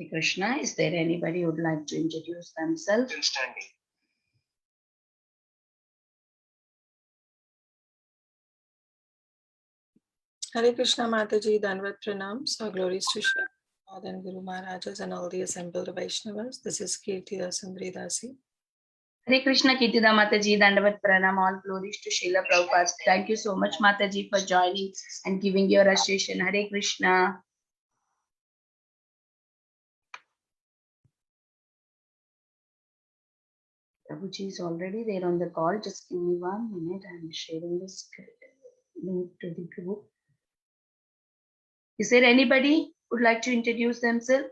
Krishna, is there anybody who would like to introduce themselves? Standing. Hare Krishna Mataji, Danvat Pranams, our glories to Shri Prabhupada and Guru Maharajas and all the assembled Vaishnavas. This is Kirti Dasundri Dasi. Hare Krishna, Kirtida Mataji, Dandavat Pranam, all glories to Srila Prabhupada. Thank you so much, Mataji, for joining and giving your association. Hare Krishna. Prabhuji is already there on the call. Just give me 1 minute. I'm sharing this link to the group. Is there anybody who would like to introduce themselves?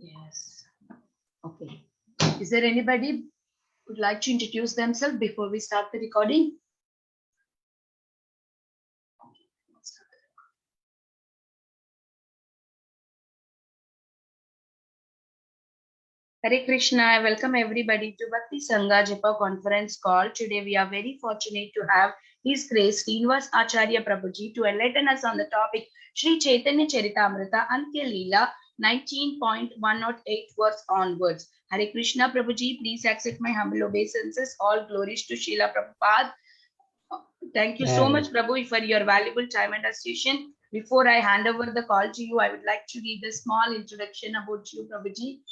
Yes. Okay. Is there anybody who would like to introduce themselves before we start the recording? Hare Krishna, I welcome everybody to Bhakti Sangha Japa conference call. Today we are very fortunate to have His Grace Srinivas Acharya Prabhuji to enlighten us on the topic Sri Chaitanya Charitamrita Antya Leela 19.108 verse onwards. Hare Krishna Prabhuji, please accept my humble obeisances. All glories to Srila Prabhupada. Thank you so much, Prabhu, for your valuable time and association. Before I hand over the call to you, I would like to read a small introduction about you, Prabhuji.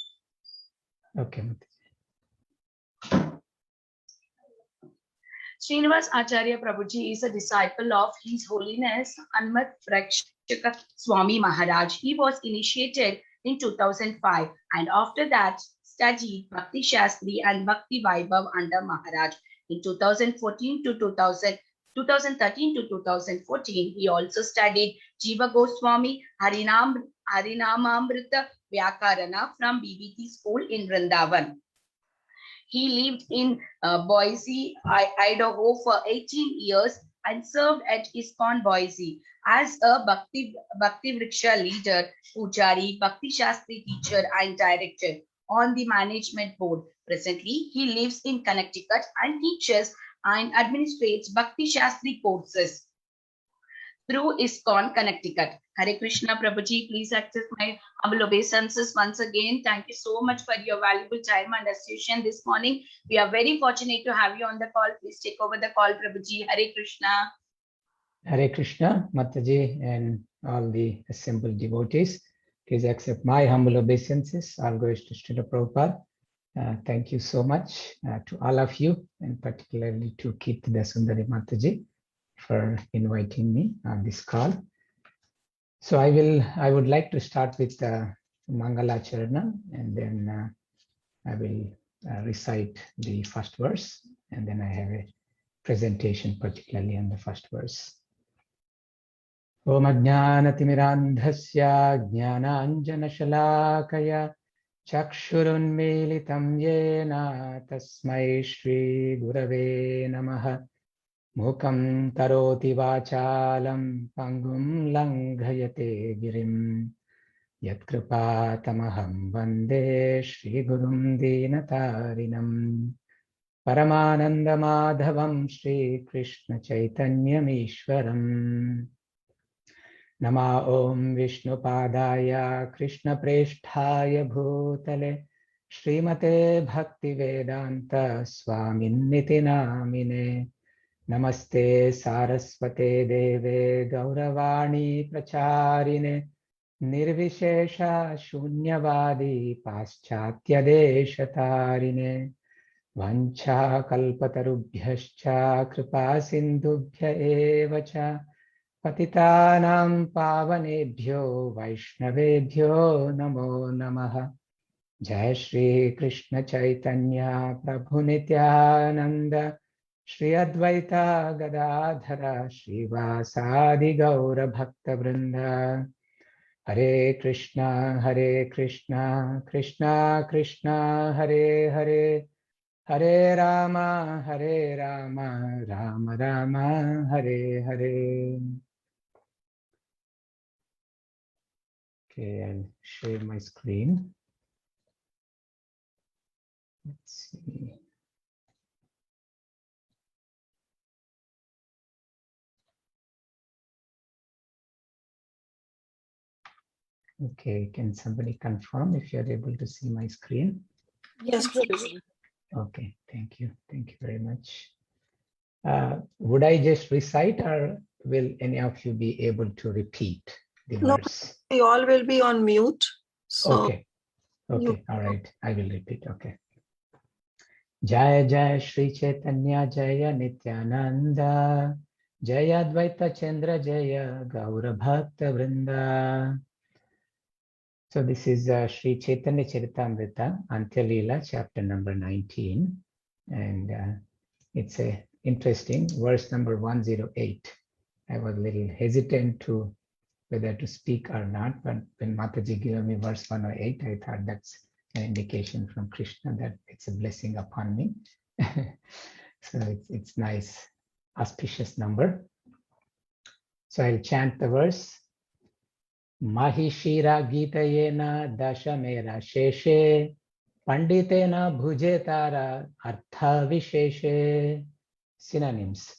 Okay. Srinivas Acharya Prabhuji is a disciple of His Holiness Anmat Prakshaka Swami Maharaj. He was initiated in 2005 and after that studied Bhakti Shastri and Bhakti Vaibhav under Maharaj. In 2013 to 2014, he also studied Jiva Goswami Harinamamrita Vyakarana from BBT school in Vrindavan. He lived in Boise, Idaho for 18 years and served at ISKCON Boise as a Bhakti Vriksha leader, Pujari, Bhakti Shastri teacher and director on the management board. Presently, he lives in Connecticut and teaches and administrates Bhakti Shastri courses through ISKCON Connecticut. Hare Krishna Prabhuji, please accept my humble obeisances once again. Thank you so much for your valuable time and association this morning. We are very fortunate to have you on the call. Please take over the call, Prabhuji. Hare Krishna. Hare Krishna, Mataji, and all the assembled devotees. Please accept my humble obeisances. All glories to Srila Prabhupada. Thank you so much to all of you, and particularly to Kirti Dasundari Mataji for inviting me on this call. So I would like to start with Mangala Charana, and then I will recite the first verse, and then I have a presentation particularly on the first verse. Om Ajnanatimirandhasya Jnananjanashalakaya Chakshurunmilitam Yena Tasmai Shri Gurave Namaha. Mukam karoti vachalam pangum langhayate girim yatkripa tamaham vande Shri Gurum Dinatarinam Paramananda Madhavam Shri Krishna Chaitanyam Ishwaram Nama Om Vishnu Padaya Krishna Preshthaya Bhutale Srimate Bhakti Vedanta Swaminiti Namine Namaste Saraswate Deve Gauravani Pracharine Nirvishesha Shunyavadi Paschatya Deshatarine Vancha Kalpatarubhyascha Kripa Sindhubhya Evacha Patitanam Pavanebhyo Vaishnavebhyo Namo Namaha. Jai Shri Krishna Chaitanya Prabhu Nityananda Shri Advaita Gadadhara Srivasadi Gaura Bhakta Vrinda. Hare Krishna, Krishna Krishna, Hare Hare, Hare Rama, Rama Rama, Hare Hare. Okay, I'll share my screen. Let's see. Okay, can somebody confirm if you're able to see my screen? Yes, Prabhuji. Okay, thank you. Thank you very much. Would I just recite, or will any of you be able to repeat the No. verse? We all will be on mute. So Okay, you- okay, all right. I will repeat. Okay. Jaya Jaya Shri Chaitanya Jaya Nityananda Jaya Advaita Chandra Jaya Gaura Bhakta Vrinda. So this is Sri Chaitanya Charitamrita Antya Leela, chapter number 19, and it's a interesting verse number 108. I was a little hesitant to whether to speak or not, but when Mataji gave me verse 108, I thought that's an indication from Krishna that it's a blessing upon me. So it's nice, auspicious number. So I'll chant the verse. Mahishira Gitayena Dashamera Sheshe Panditena Bhujetara Artha Visheshe. Synonyms.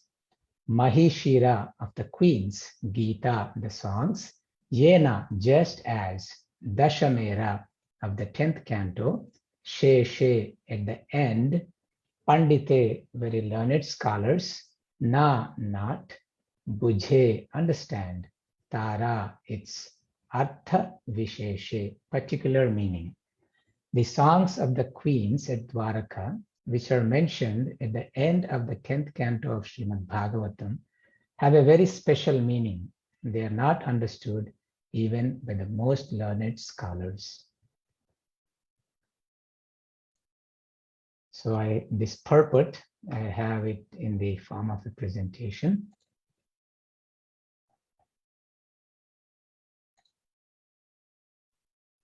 Mahishira of the queens, Gita, the songs, Yena, just as, Dashamera of the 10th canto, Sheshe at the end, Pandite, very learned scholars, Na, not, Bujhe, understand, Tara, its Artha Visheshe, particular meaning. The songs of the queens at Dwaraka, which are mentioned at the end of the 10th canto of Srimad Bhagavatam, have a very special meaning. They are not understood even by the most learned scholars. So this purport, I have it in the form of a presentation.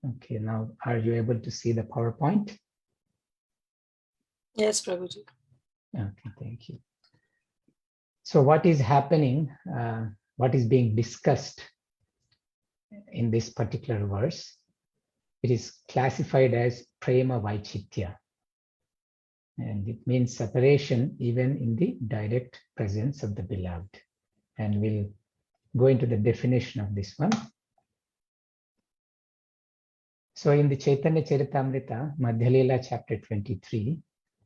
Okay, now are you able to see the PowerPoint? yes, Prabhuji. Okay, thank you. So what is happening, what is being discussed in this particular verse? It is classified as Prema Vaichitya. And it means separation even in the direct presence of the beloved. And we'll go into the definition of this one. So in the Chaitanya Charitamrita, Madhya Leela chapter 23,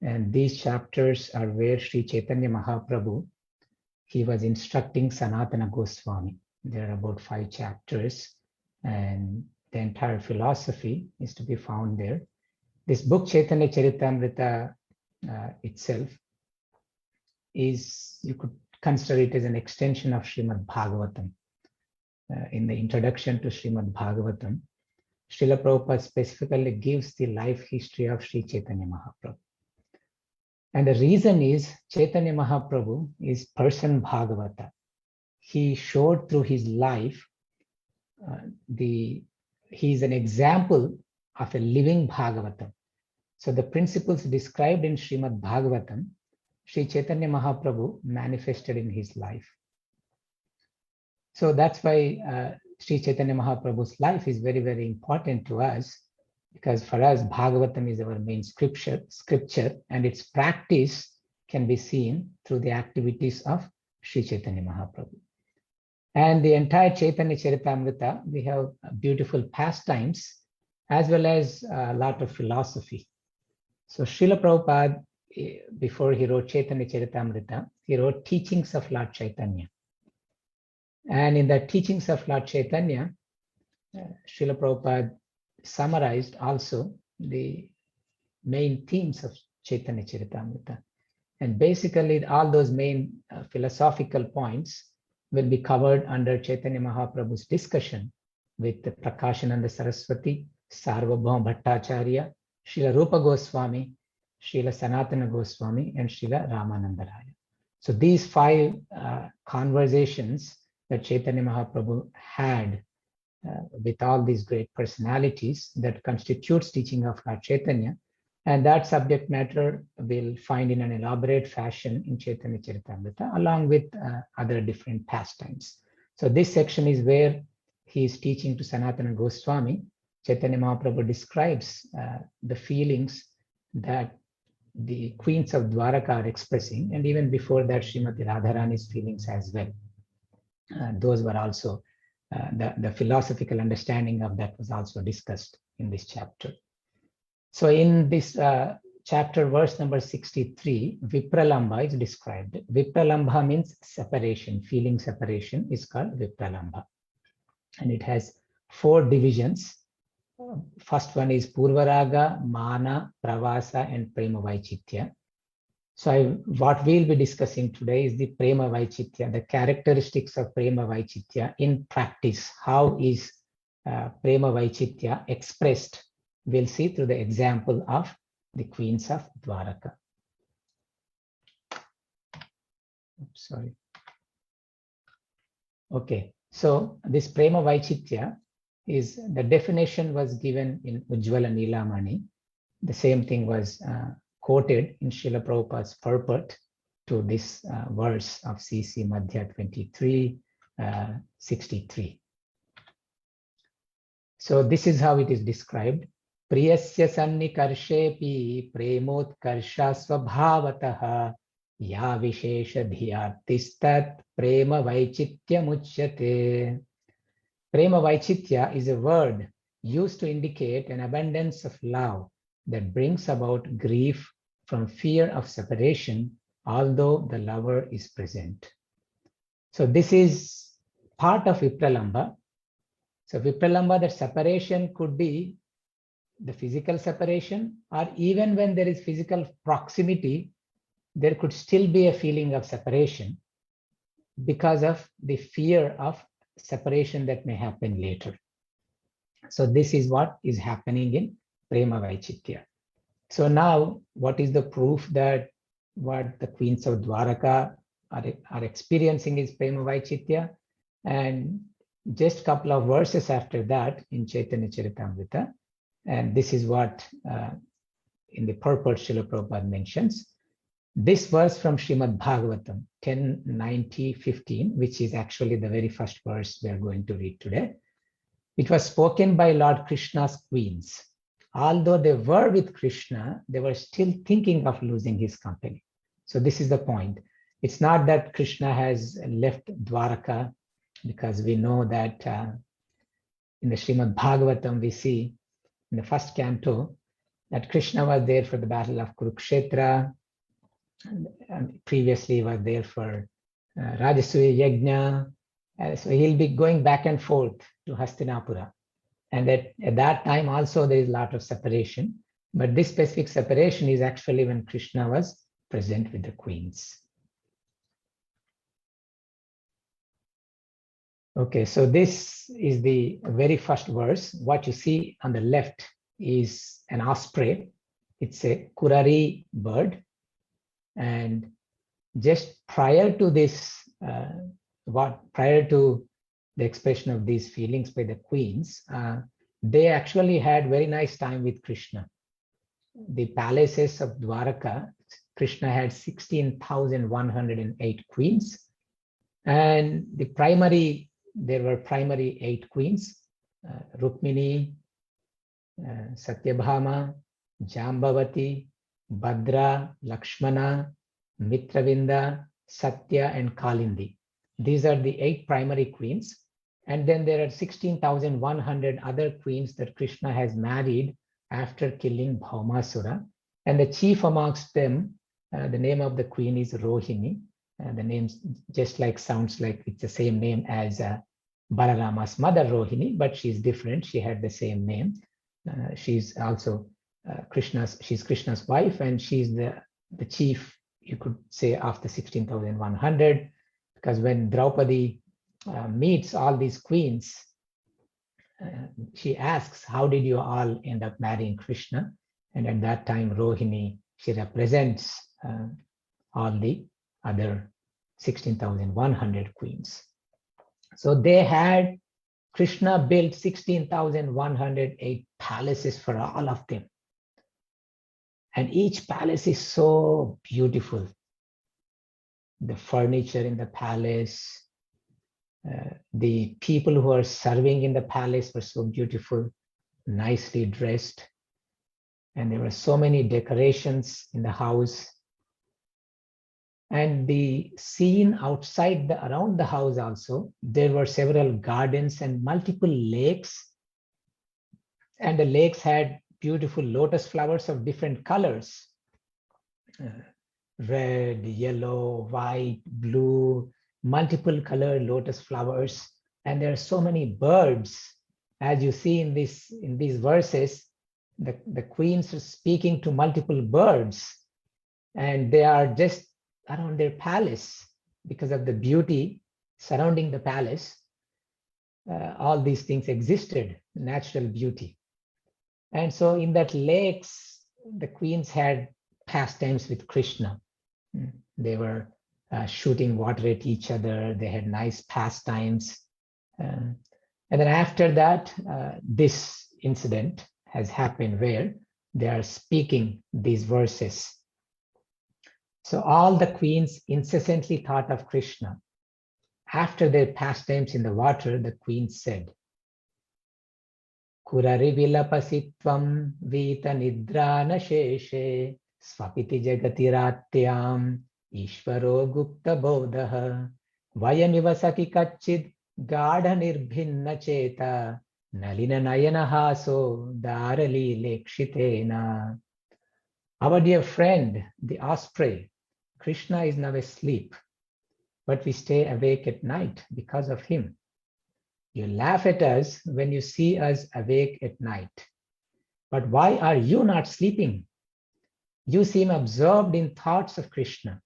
and these chapters are where Sri Chaitanya Mahaprabhu, he was instructing Sanatana Goswami. There are about 5 chapters, and the entire philosophy is to be found there. This book Chaitanya Charitamrita itself is, you could consider it as an extension of Srimad Bhagavatam. In the introduction to Srimad Bhagavatam, Srila Prabhupada specifically gives the life history of Sri Chaitanya Mahaprabhu. And the reason is Chaitanya Mahaprabhu is person Bhagavata. He showed through his life, he is an example of a living Bhagavatam. So the principles described in Srimad Bhagavatam, Sri Chaitanya Mahaprabhu manifested in his life. So that's why Sri Chaitanya Mahaprabhu's life is very, very important to us, because for us, Bhagavatam is our main scripture, and its practice can be seen through the activities of Sri Chaitanya Mahaprabhu. And the entire Chaitanya Charitamrita, we have beautiful pastimes as well as a lot of philosophy. So Srila Prabhupada, before he wrote Chaitanya Charitamrita, he wrote Teachings of Lord Chaitanya. And in the Teachings of Lord Chaitanya, Srila Prabhupada summarized also the main themes of Chaitanya Charitamrita. And basically all those main philosophical points will be covered under Chaitanya Mahaprabhu's discussion with Prakashananda Saraswati, Sarvabhauma Bhattacharya, Srila Rupa Goswami, Srila Sanatana Goswami, and Srila Ramananda Raya. So these 5 conversations that Chaitanya Mahaprabhu had with all these great personalities that constitutes teaching of Lord Chaitanya. And that subject matter we'll find in an elaborate fashion in Chaitanya Charitamrita, along with other different pastimes. So this section is where he is teaching to Sanatana Goswami. Chaitanya Mahaprabhu describes the feelings that the queens of Dwaraka are expressing, and even before that, Srimati Radharani's feelings as well. Those were also, the philosophical understanding of that was also discussed in this chapter. So in this chapter, verse number 63, Vipralambha is described. Vipralambha means separation, feeling separation is called Vipralambha. And it has 4 divisions. First one is Purvaraga, Mana, Pravasa, and Prema Vaichitya. So what we'll be discussing today is the Prema Vaichitya, the characteristics of Prema Vaichitya in practice. How is Prema Vaichitya expressed? We'll see through the example of the queens of Dwaraka. Oops, sorry. Okay, so this Prema Vaichitya is, the definition was given in Ujjvala Nilamani. The same thing was quoted in Srila Prabhupada's purport to this verse of CC Madhya 23:63. So this is how it is described. Priyasya sannikarshepi premotkarsha svabhavataha ya vishesha dhiyartistat prema vaichitya muchyate. Prema Vaichitya is a word used to indicate an abundance of love that brings about grief from fear of separation, although the lover is present. So this is part of Vipralambha. So Vipralambha, that separation could be the physical separation, or even when there is physical proximity, there could still be a feeling of separation because of the fear of separation that may happen later. So this is what is happening in Prema Vaichitya. So now, what is the proof that what the queens of Dwaraka are experiencing is Prema Vaichitya? And just a couple of verses after that in Chaitanya Charitamrita, and this is what in the purport Srila Prabhupada mentions. This verse from Srimad Bhagavatam 10:90-15, which is actually the very first verse we are going to read today. It was spoken by Lord Krishna's queens. Although they were with Krishna, they were still thinking of losing his company. So this is the point. It's not that Krishna has left Dwaraka, because we know that in the Srimad Bhagavatam we see in the first canto that Krishna was there for the battle of Kurukshetra, and previously was there for Rajasuya Yajna. So he'll be going back and forth to Hastinapura. And at that time also there is a lot of separation. But this specific separation is actually when Krishna was present with the queens. Okay, so this is the very first verse. What you see on the left is an osprey. It's a kurari bird. And just prior to this, prior to the expression of these feelings by the queens, they actually had very nice time with Krishna. The palaces of Dwaraka, Krishna had 16,108 queens. And there were primary 8 queens, Rukmini, Satyabhama, Jambavati, Bhadra, Lakshmana, Mitravinda, Satya, and Kalindi. These are the 8 primary queens. And then there are 16,100 other queens that Krishna has married after killing Bhaumasura. And the chief amongst them, the name of the queen is Rohini. The name just like sounds like it's the same name as Balarama's mother Rohini, but she's different. She had the same name. She's also she's Krishna's wife, and she's the chief, you could say, of the 16,100, because when Draupadi meets all these queens, she asks, how did you all end up marrying Krishna? And at that time, Rohini, she represents all the other 16,100 queens. So they had Krishna built 16,108 palaces for all of them. And each palace is so beautiful. The furniture in the palace, the people who are serving in the palace were so beautiful, nicely dressed. And there were so many decorations in the house. And the scene outside, around the house also, there were several gardens and multiple lakes. And the lakes had beautiful lotus flowers of different colors. Red, yellow, white, blue, multiple colored lotus flowers. And there are so many birds. As you see in these verses, the queens are speaking to multiple birds. And they are just around their palace because of the beauty surrounding the palace. All these things existed, natural beauty. And so in that lakes, the queens had pastimes with Krishna. They were shooting water at each other. They had nice pastimes. And then after that, this incident has happened where they are speaking these verses. So all the queens incessantly thought of Krishna. After their pastimes in the water, the queen said, Kurari vilapasitvam vita nidrana sheshe swapiti jagatiratyam ishvaro gupta bodha vayamiva saki kachid gadha nirbhinna cheta nalina nayana haso darali lekshitena. Our dear friend, the osprey, Krishna is now asleep, but we stay awake at night because of him. You laugh at us when you see us awake at night. But why are you not sleeping? You seem absorbed in thoughts of Krishna.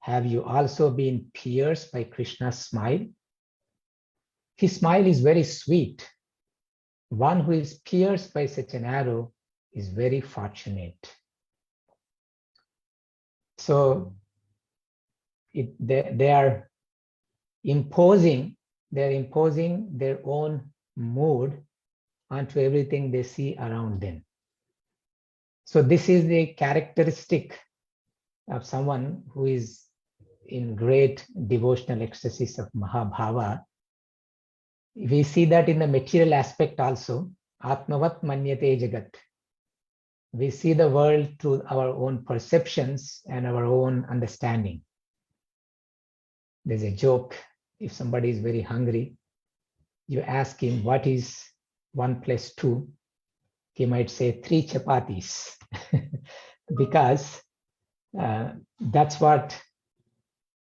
Have you also been pierced by Krishna's smile? His smile is very sweet. One who is pierced by such an arrow is very fortunate. So they are imposing their own mood onto everything they see around them. So this is the characteristic of someone who is in great devotional ecstasies of Mahabhava. We see that in the material aspect also. Atmavat manyate jagat. We see the world through our own perceptions and our own understanding. There's a joke. If somebody is very hungry, you ask him, what is 1 + 2? He might say 3 chapatis because that's what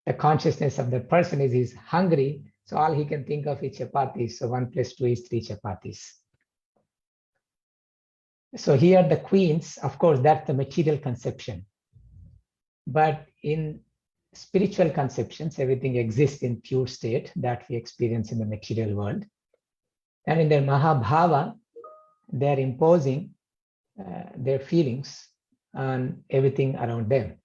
the consciousness of the person is. He's hungry, so all he can think of is chapatis. So 1 + 2 is 3 chapatis. So here the queens, of course, that's the material conception. But in spiritual conceptions, everything exists in pure state that we experience in the material world. And in their Mahabhava, they're imposing their feelings on everything around them.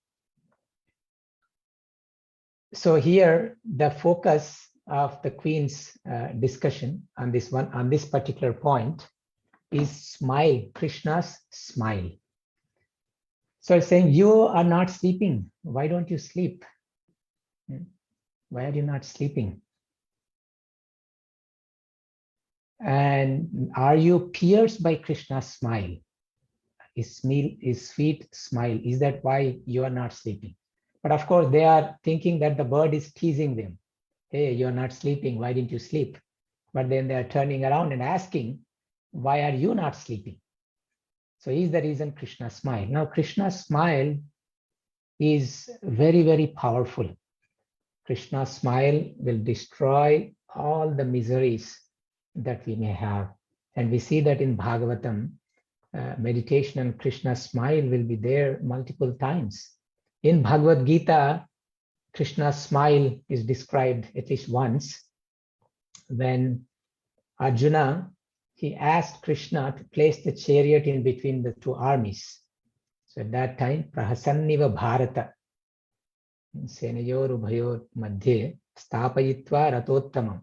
So here, the focus of the Queen's discussion on this particular point is smile, Krishna's smile. So it's saying, you are not sleeping. Why don't you sleep? Why are you not sleeping? And are you pierced by Krishna's smile? His sweet smile. Is that why you are not sleeping? But of course, they are thinking that the bird is teasing them. Hey, you're not sleeping. Why didn't you sleep? But then they are turning around and asking, why are you not sleeping? So is the reason Krishna's smile. Now, Krishna's smile is very, very powerful. Krishna's smile will destroy all the miseries that we may have. And we see that in Bhagavatam, meditation on Krishna's smile will be there multiple times. In Bhagavad Gita, Krishna's smile is described at least once when Arjuna, he asked Krishna to place the chariot in between the two armies. So at that time, Prahasanniva Bharata, Senayor Ubhayor Madhye, Stapayitva Ratottamam.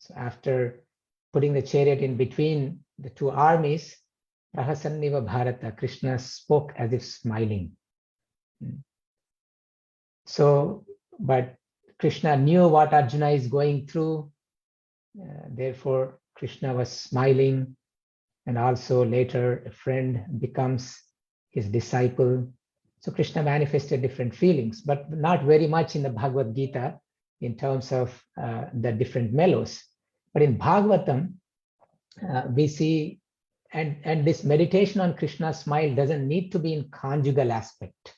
So after putting the chariot in between the two armies, Prahasanniva Bharata, Krishna spoke as if smiling. So, but Krishna knew what Arjuna is going through. Therefore, Krishna was smiling, and also later a friend becomes his disciple. So Krishna manifested different feelings, but not very much in the Bhagavad Gita in terms of the different mellows. But in Bhagavatam, we see, and this meditation on Krishna's smile doesn't need to be in conjugal aspect.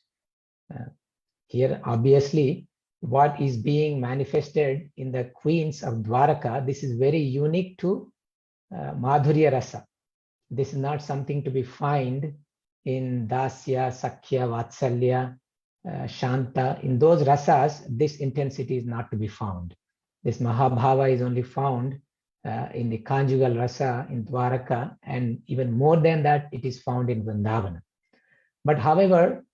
Here, obviously, what is being manifested in the queens of Dwaraka, this is very unique to Madhurya Rasa. This is not something to be found in Dasya, Sakhya, Vatsalya, Shanta. In those rasas, this intensity is not to be found. This Mahabhava is only found in the conjugal rasa in Dwaraka, and even more than that, it is found in Vrindavana. But however,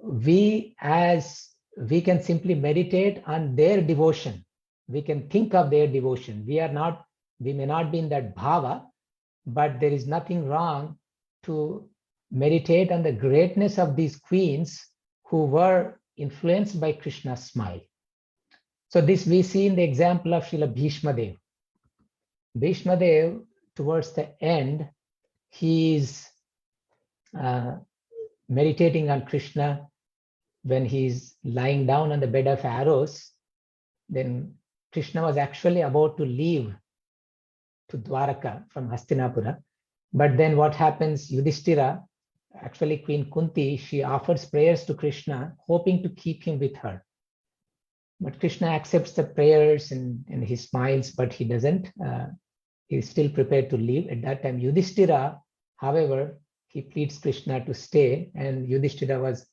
we can simply meditate on their devotion. We can think of their devotion. We may not be in that bhava, but there is nothing wrong to meditate on the greatness of these queens who were influenced by Krishna's smile. So this we see in the example of Srila Bhishma Dev. Bhishma Dev, towards the end, he is meditating on Krishna when he's lying down on the bed of arrows. Then Krishna was actually about to leave to Dwaraka from Hastinapura. But then what happens, Yudhishthira, actually Queen Kunti, she offers prayers to Krishna, hoping to keep him with her. But Krishna accepts the prayers and he smiles, but he doesn't. He's still prepared to leave. At that time, Yudhishthira, however, he pleads Krishna to stay, and Yudhishthira was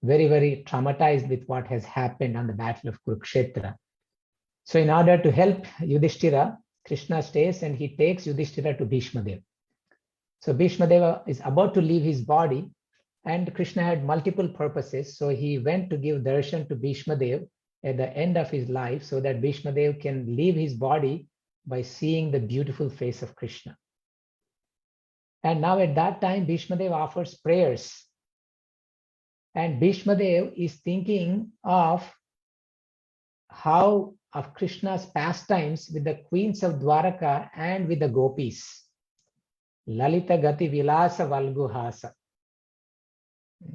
very, very traumatized with what has happened on the battle of Kurukshetra. So in order to help Yudhishthira, Krishna stays and he takes Yudhishthira to Bhishma Dev. So Bhishma Deva is about to leave his body, and Krishna had multiple purposes. So he went to give darshan to Bhishma Dev at the end of his life so that Bhishma Dev can leave his body by seeing the beautiful face of Krishna. And now at that time, Bhishma Dev offers prayers. And Bhishma Dev is thinking of Krishna's pastimes with the queens of Dwaraka and with the gopis. Lalita Gati Vilasa Valgu Hasa.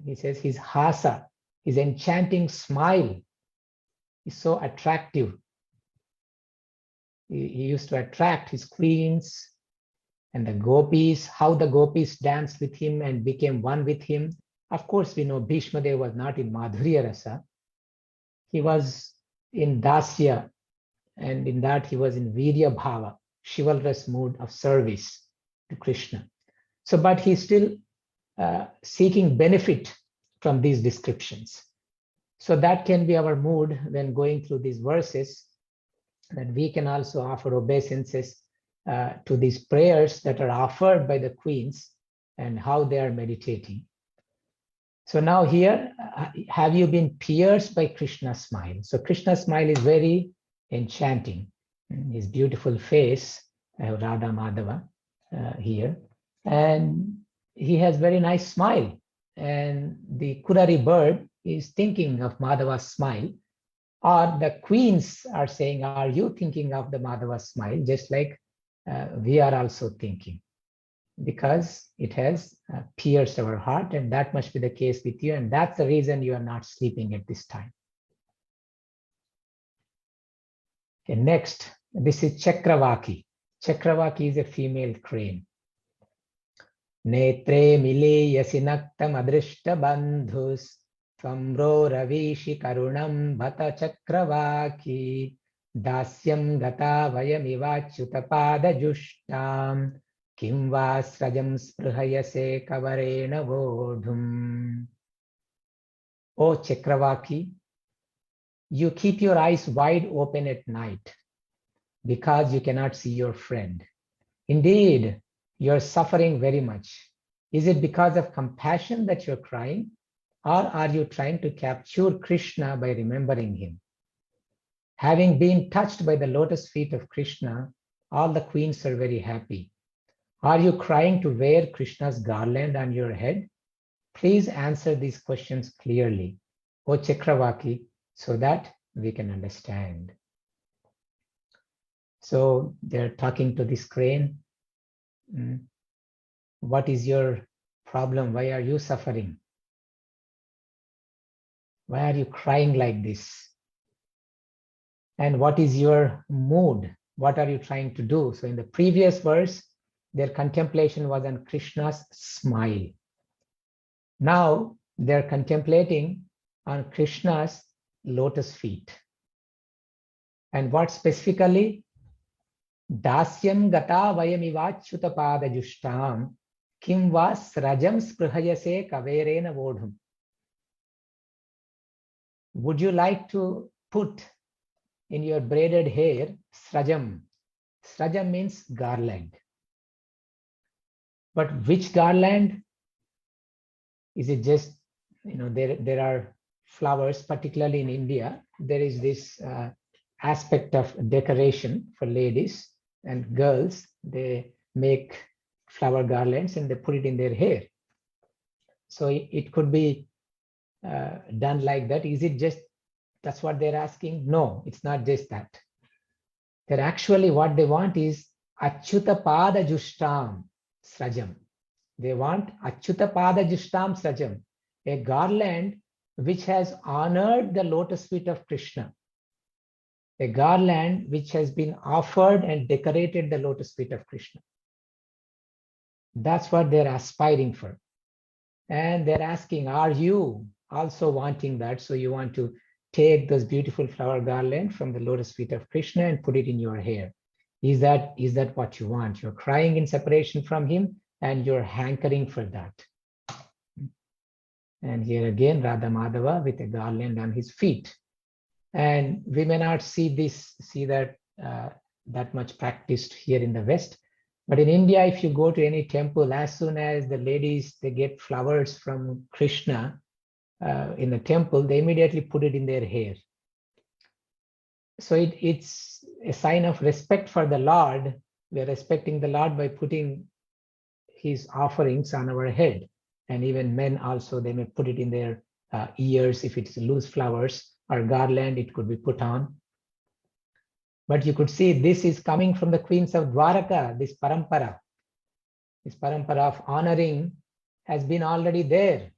He says his hasa, his enchanting smile is so attractive. He used to attract his queens and the gopis, how the gopis danced with him and became one with him. Of course, we know Bhishma Dev was not in Madhurya Rasa. He was in Dasya, and in that he was in Virya Bhava, chivalrous mood of service to Krishna. So, but he's still seeking benefit from these descriptions. So that can be our mood when going through these verses, that we can also offer obeisances to these prayers that are offered by the queens and how they are meditating. So now here, have you been pierced by Krishna's smile? So Krishna's smile is very enchanting. His beautiful face, I have Radha Madhava here, and he has very nice smile. And the Kurari bird is thinking of Madhava's smile, or the queens are saying, are you thinking of the Madhava's smile? Just like we are also thinking, because it has pierced our heart, and that must be the case with you, and that's the reason you are not sleeping at this time. Okay, next, this is Chakravaki. Chakravaki is a female crane. Netre mile yasinaktam adrishta bandhus Tvamro ravishi karunam bhata Chakravaki Dasyam gata vayamivachyutapada jushtam Kim vasrajam sprihayase kavarena vodhum. O Chakravaki, you keep your eyes wide open at night because you cannot see your friend. Indeed, you're suffering very much. Is it because of compassion that you're crying, or are you trying to capture Krishna by remembering him? Having been touched by the lotus feet of Krishna, all the queens are very happy. Are you crying to wear Krishna's garland on your head? Please answer these questions clearly, O Chakravaki, so that we can understand. So they're talking to this crane. What is your problem? Why are you suffering? Why are you crying like this? And what is your mood? What are you trying to do? So in the previous verse, their contemplation was on Krishna's smile. Now they're contemplating on Krishna's lotus feet. And what specifically? Dasyam gata vayamivachyuta pada jushtam kim va srajam sprihayase kaverena vodhum. Would you like to put in your braided hair srajam? Srajam means garland. But which garland? Is it just, there are flowers, particularly in India, there is this aspect of decoration for ladies and girls. They make flower garlands and they put it in their hair. So it could be done like that. Is it just, that's what they're asking? No, it's not just that. They're actually, what they want is Achyuta Pada Jushtam Srajam. They want Achyuta Pada Jushtam Srajam, a garland which has honored the lotus feet of Krishna. A garland which has been offered and decorated the lotus feet of Krishna. That's what they're aspiring for. And they're asking, are you also wanting that? So you want to take those beautiful flower garland from the lotus feet of Krishna and put it in your hair. Is that what you want? You're crying in separation from him and you're hankering for that. And here again, Radha Madhava with a garland on his feet. And we may not see that much practiced here in the West. But in India, if you go to any temple, as soon as the ladies, they get flowers from Krishna in the temple, they immediately put it in their hair. So it's a sign of respect for the Lord. We are respecting the Lord by putting his offerings on our head. And even men also, they may put it in their ears. If it's loose flowers or garland, it could be put on. But you could see this is coming from the queens of Dwaraka, this parampara. This parampara of honoring has been already there.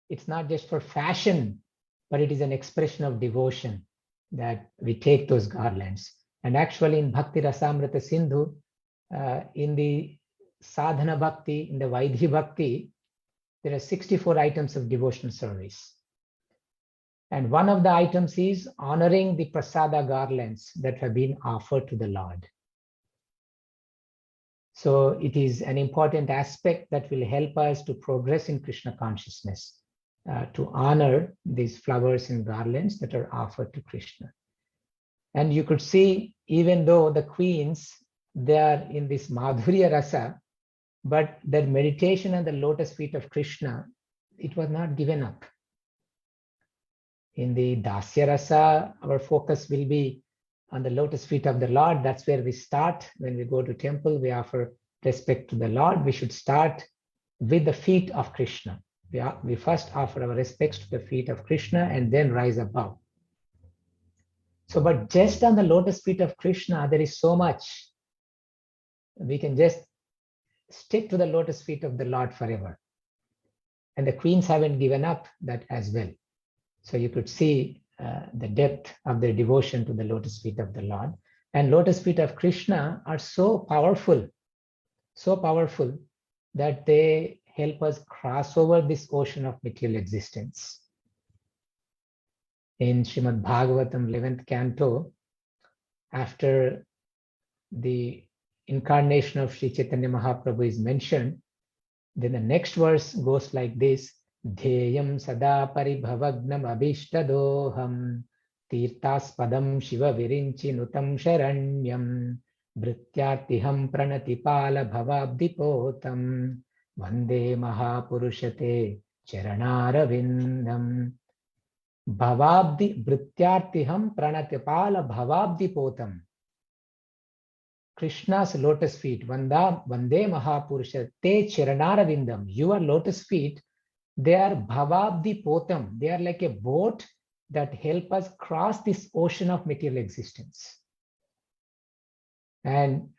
It's not just for fashion, but it is an expression of devotion that we take those garlands. And actually in Bhakti Rasamrita Sindhu, in the Sadhana Bhakti, in the Vaidhi Bhakti, there are 64 items of devotional service. And one of the items is honoring the prasada garlands that have been offered to the Lord. So it is an important aspect that will help us to progress in Krishna consciousness, to honor these flowers and garlands that are offered to Krishna. And you could see, even though the queens, they are in this Madhurya Rasa, but their meditation on the lotus feet of Krishna, it was not given up. In the Dasya Rasa, our focus will be on the lotus feet of the Lord. That's where we start. When we go to temple, we offer respect to the Lord. We should start with the feet of Krishna. We first offer our respects to the feet of Krishna and then rise above. So, but just on the lotus feet of Krishna, there is so much. We can just stick to the lotus feet of the Lord forever. And the queens haven't given up that as well. So you could see the depth of their devotion to the lotus feet of the Lord. And lotus feet of Krishna are so powerful that they help us cross over this ocean of material existence. In Srimad Bhagavatam 11th canto, after the incarnation of Sri Chaitanya Mahaprabhu is mentioned, then the next verse goes like this: Dheyam sada paribhavagnam abhishtadoham tirtaspadam shiva virinchi nutam sharanyam Vrityartiham pranatipala bhavabdipotam Vande Mahapurushate Charanaravindam. Bhavabdi Vrityartiham Pranatipala Bhavabdi Potam. Krishna's lotus feet, Vande Mahapurusha Te Chiranara. Your lotus feet, they are Bhavabdi Potam. They are like a boat that help us cross this ocean of material existence. And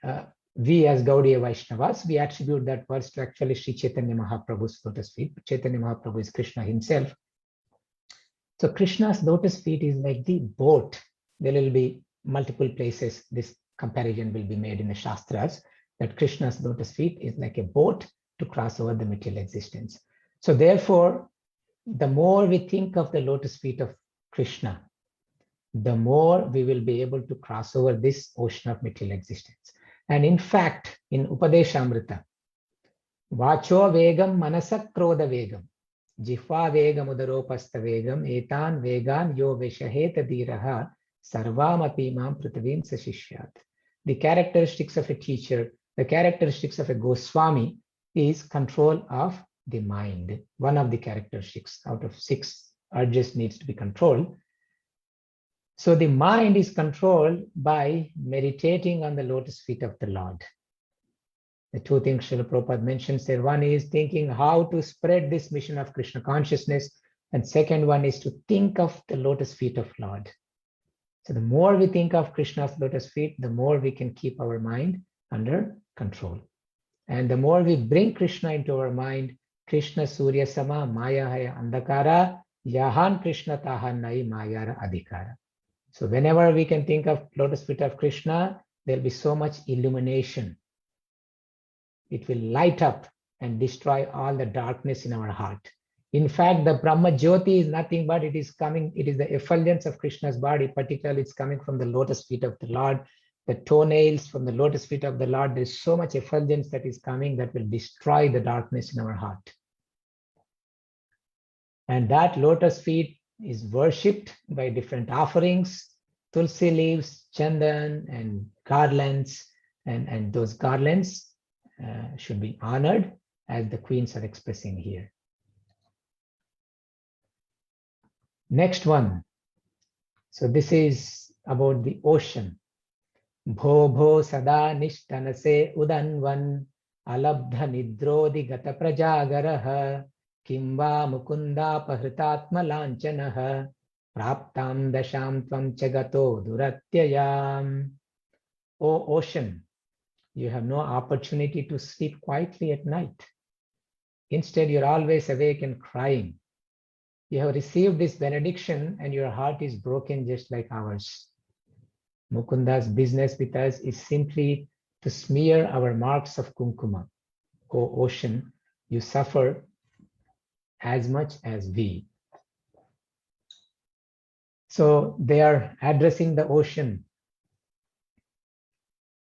we as Gaudiya Vaishnavas, we attribute that verse to actually Sri Chaitanya Mahaprabhu's lotus feet. Chaitanya Mahaprabhu is Krishna himself. So Krishna's lotus feet is like the boat. There will be multiple places this comparison will be made in the Shastras, that Krishna's lotus feet is like a boat to cross over the material existence. So therefore, the more we think of the lotus feet of Krishna, the more we will be able to cross over this ocean of material existence. And in fact, in Upadeshamrita, Vacho Vegam Manasak Krodha Vegam, Jihva Vegam Udaropasta Vegam, Etan Vegan Yo Veshaheta Diraha, Sarvam Apimam Prithvim Sashishyat. The characteristics of a teacher, the characteristics of a Goswami is control of the mind. One of the characteristics out of 6 urges needs to be controlled. So the mind is controlled by meditating on the lotus feet of the Lord. The 2 things Srila Prabhupada mentions there. One is thinking how to spread this mission of Krishna consciousness. And second one is to think of the lotus feet of Lord. So the more we think of Krishna's lotus feet, the more we can keep our mind under control. And the more we bring Krishna into our mind, Krishna Surya Sama Maya Haya Andakara Yahan Krishna Tahan Nai Mayara Adhikara. So whenever we can think of lotus feet of Krishna, there'll be so much illumination. It will light up and destroy all the darkness in our heart. In fact, the Brahma Jyoti is nothing but it is the effulgence of Krishna's body, particularly it's coming from the lotus feet of the Lord, the toenails from the lotus feet of the Lord. There's so much effulgence that is coming that will destroy the darkness in our heart. And that lotus feet is worshipped by different offerings, tulsi leaves, chandan, and garlands, and those garlands should be honored as the queens are expressing here. Next one. So this is about the ocean. Bho bho sada nishtanase udanvan alabdha nidrodi gata prajagaraha kimva mukunda pahritatma lanchanaha praptam dasham tvam chagato duratyayam. O ocean, you have no opportunity to sleep quietly at night. Instead, you're always awake and crying. You have received this benediction and your heart is broken just like ours. Mukunda's business with us is simply to smear our marks of kumkuma. O ocean, you suffer as much as we. So they are addressing the ocean.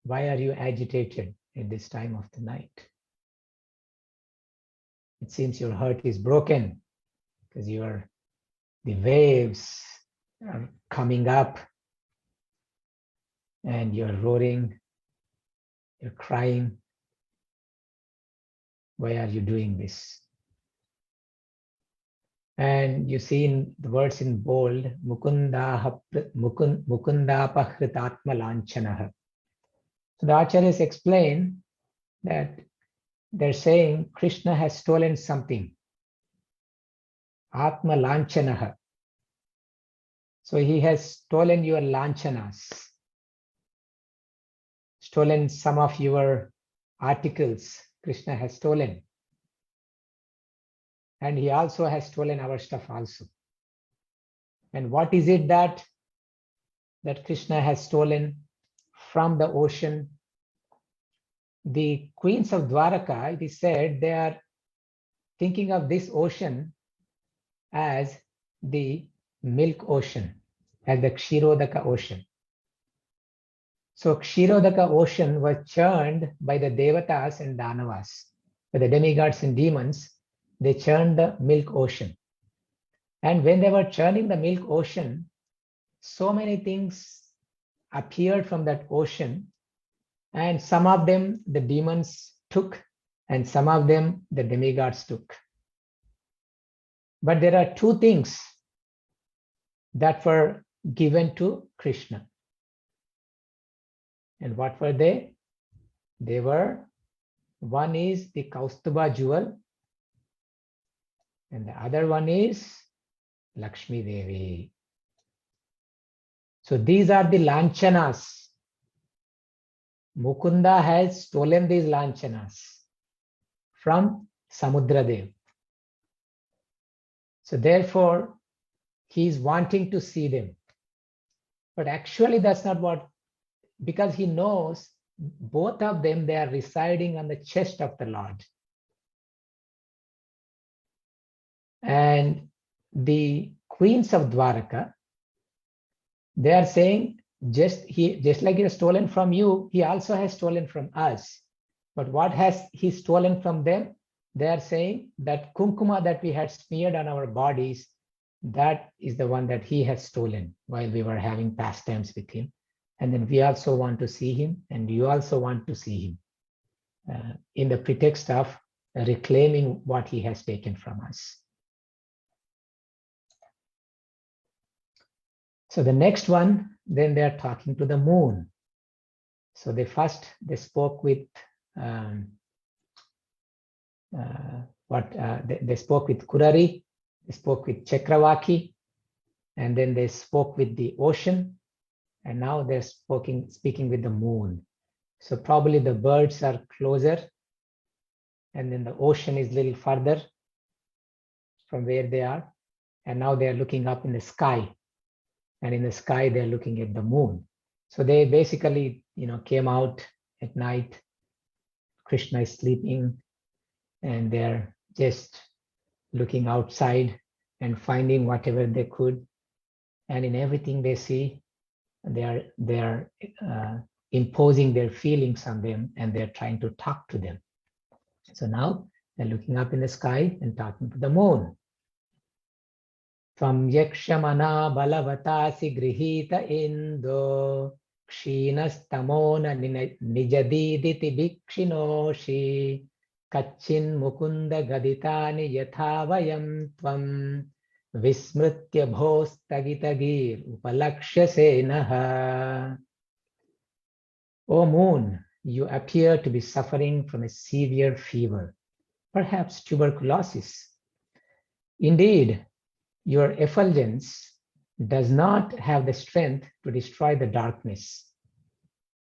Why are you agitated at this time of the night? It seems your heart is broken because the waves are coming up and you're roaring, you're crying. Why are you doing this? And you see in the words in bold, Mukunda Pahritatma Lanchanaha. So the Acharyas explain that they're saying Krishna has stolen something. Atma Lanchanaha. So he has stolen your lanchanas, stolen some of your articles. Krishna has stolen. And he also has stolen our stuff also. And what is it that Krishna has stolen from the ocean? The queens of Dwaraka, it is said, they are thinking of this ocean as the milk ocean, as the Kshirodaka ocean. So Kshirodaka ocean was churned by the Devatas and Danavas, by the demigods and demons. They churned the milk ocean. And when they were churning the milk ocean, so many things appeared from that ocean, and some of them the demons took, and some of them the demigods took. But there are 2 things that were given to Krishna. And what were they? They were, one is the Kaustuba jewel, and the other one is Lakshmi Devi. So these are the Lanchanas. Mukunda has stolen these Lanchanas from Samudradev. So therefore, he is wanting to see them. But actually that's not what, because he knows both of them, they are residing on the chest of the Lord. And the queens of Dwaraka, they are saying, just like he has stolen from you, he also has stolen from us. But what has he stolen from them? They are saying that kumkuma that we had smeared on our bodies, that is the one that he has stolen while we were having pastimes with him. And then we also want to see him, and you also want to see him, in the pretext of reclaiming what he has taken from us. So the next one, then they are talking to the moon. So they spoke with they spoke with Kurari, they spoke with Chakravaki, and then they spoke with the ocean, and now they're speaking with the moon. So probably the birds are closer, and then the ocean is a little further from where they are, and now they are looking up in the sky, and in the sky they're looking at the moon. So they basically, came out at night. Krishna is sleeping, and they're just looking outside and finding whatever they could. And in everything they see, they are imposing their feelings on them, and they're trying to talk to them. So now they're looking up in the sky and talking to the moon. Tvam yakshamana balavatasi grihita indo kshinastamona nijadiditi bhikshinoshi kachin mukunda gaditani yathavayam tvam vismritya bhostagitagir upalakshya senaha. O moon, you appear to be suffering from a severe fever, perhaps tuberculosis. Indeed, your effulgence does not have the strength to destroy the darkness.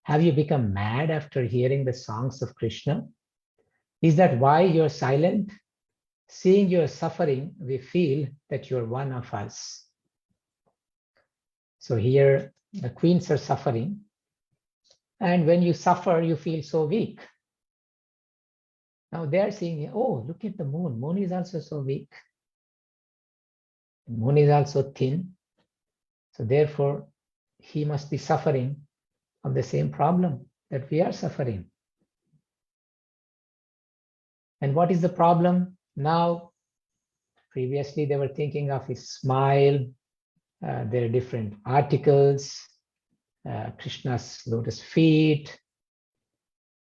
Have you become mad after hearing the songs of Krishna? Is that why you're silent? Seeing your suffering, we feel that you're one of us. So here the queens are suffering. And when you suffer, you feel so weak. Now they're saying, oh, look at the moon. Moon is also so weak. Moon is also thin. So therefore, he must be suffering of the same problem that we are suffering. And what is the problem? Now, previously they were thinking of his smile. There are different articles, Krishna's lotus feet.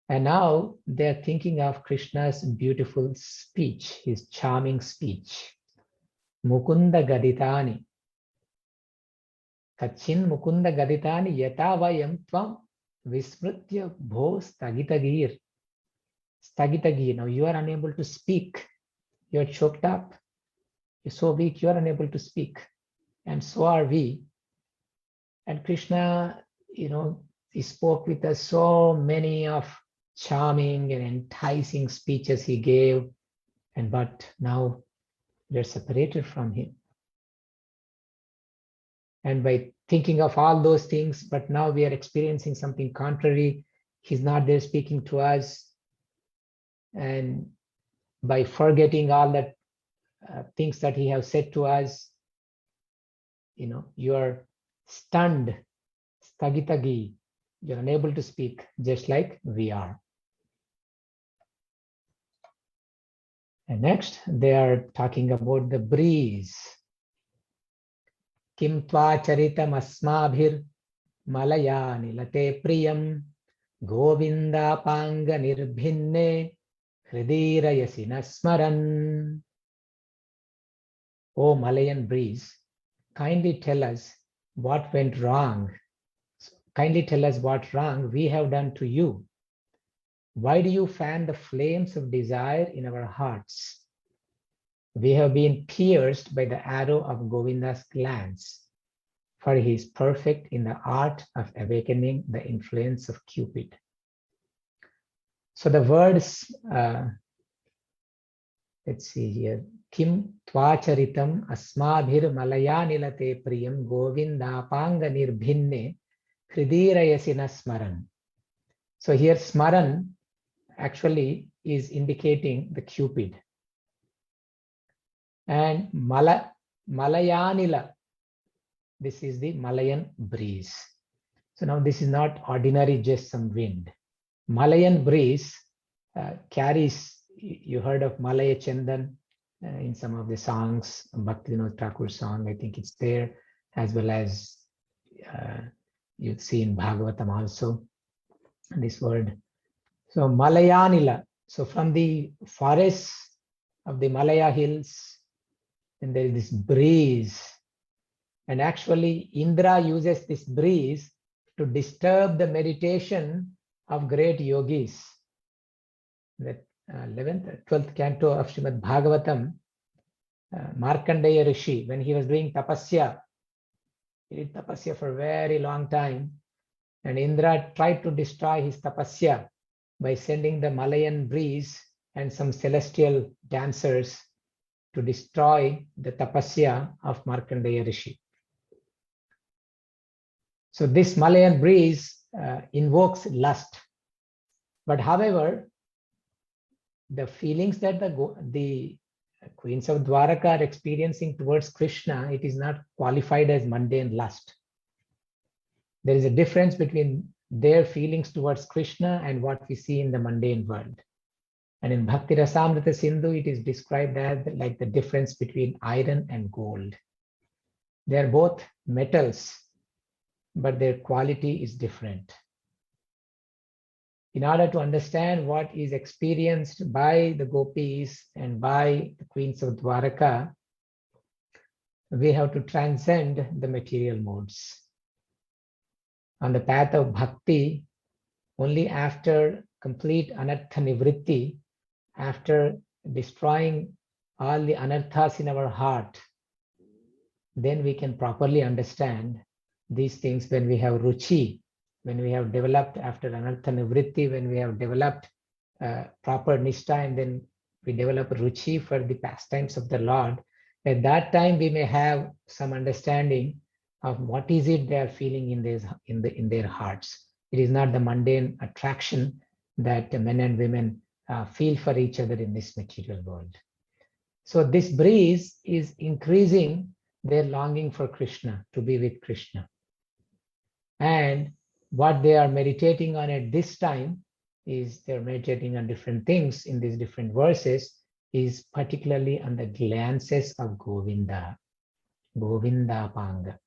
And now they're thinking of Krishna's beautiful speech, his charming speech. Mukunda gaditani. Kachin mukunda gaditani yatavayam tvam vismritya bho stagitagir. Stagitagir. Now you are unable to speak. You're choked up. You're so weak, you are unable to speak. And so are we. And Krishna, he spoke with us so many of charming and enticing speeches he gave. But now we're separated from him. And by thinking of all those things, but now we are experiencing something contrary. He's not there speaking to us. And by forgetting all that things that he has said to us, you are stunned, stagitagi. You're unable to speak, just like we are. And next, they are talking about the breeze. Kim tva charitam asmabhir malayani late priyam govinda panga nirbhinne hridirayasina smaran. O Malayan breeze, kindly tell us what went wrong. Kindly tell us what wrong we have done to you. Why do you fan the flames of desire in our hearts? We have been pierced by the arrow of Govinda's glance, for he is perfect in the art of awakening the influence of Cupid. So the words, let's see here, Kim Tvacharitam Asmabhir Malayanilate Priyam Govindapanga Nirbhinne Kridirayasina Smaran. So here Smaran actually is indicating the Cupid. And Malayanila, this is the Malayan breeze. So now this is not ordinary just some wind. Malayan breeze carries, you heard of Malaya Chandan in some of the songs, Bhaktivinoda Thakur song, I think it's there, as well as you'll see in Bhagavatam also, this word. So Malayanila, so from the forests of the Malaya hills, and there is this breeze. And actually Indra uses this breeze to disturb the meditation of great yogis. The 11th, 12th canto of Srimad Bhagavatam, Markandeya Rishi, when he was doing tapasya, he did tapasya for a very long time, and Indra tried to destroy his tapasya by sending the Malayan breeze and some celestial dancers to destroy the tapasya of Markandeya Rishi. So this Malayan breeze invokes lust. But however, the feelings that the queens of Dwaraka are experiencing towards Krishna, it is not qualified as mundane lust. There is a difference between their feelings towards Krishna and what we see in the mundane world. And in Bhakti Rasamrita Sindhu, it is described as like the difference between iron and gold. They are both metals, but their quality is different. In order to understand what is experienced by the gopis and by the queens of Dwaraka, we have to transcend the material modes. On the path of bhakti, only after complete anartha nivritti, after destroying all the anarthas in our heart, then we can properly understand these things. When we have ruchi, when we have developed after anartha nivritti, when we have developed proper nishtha, and then we develop ruchi for the pastimes of the Lord, at that time we may have some understanding of what is it they are feeling in their hearts. It is not the mundane attraction that men and women feel for each other in this material world. So this breeze is increasing their longing for Krishna, to be with Krishna. And what they are meditating on at this time is they're meditating on different things in these different verses, is particularly on the glances of Govinda, Govindapanga.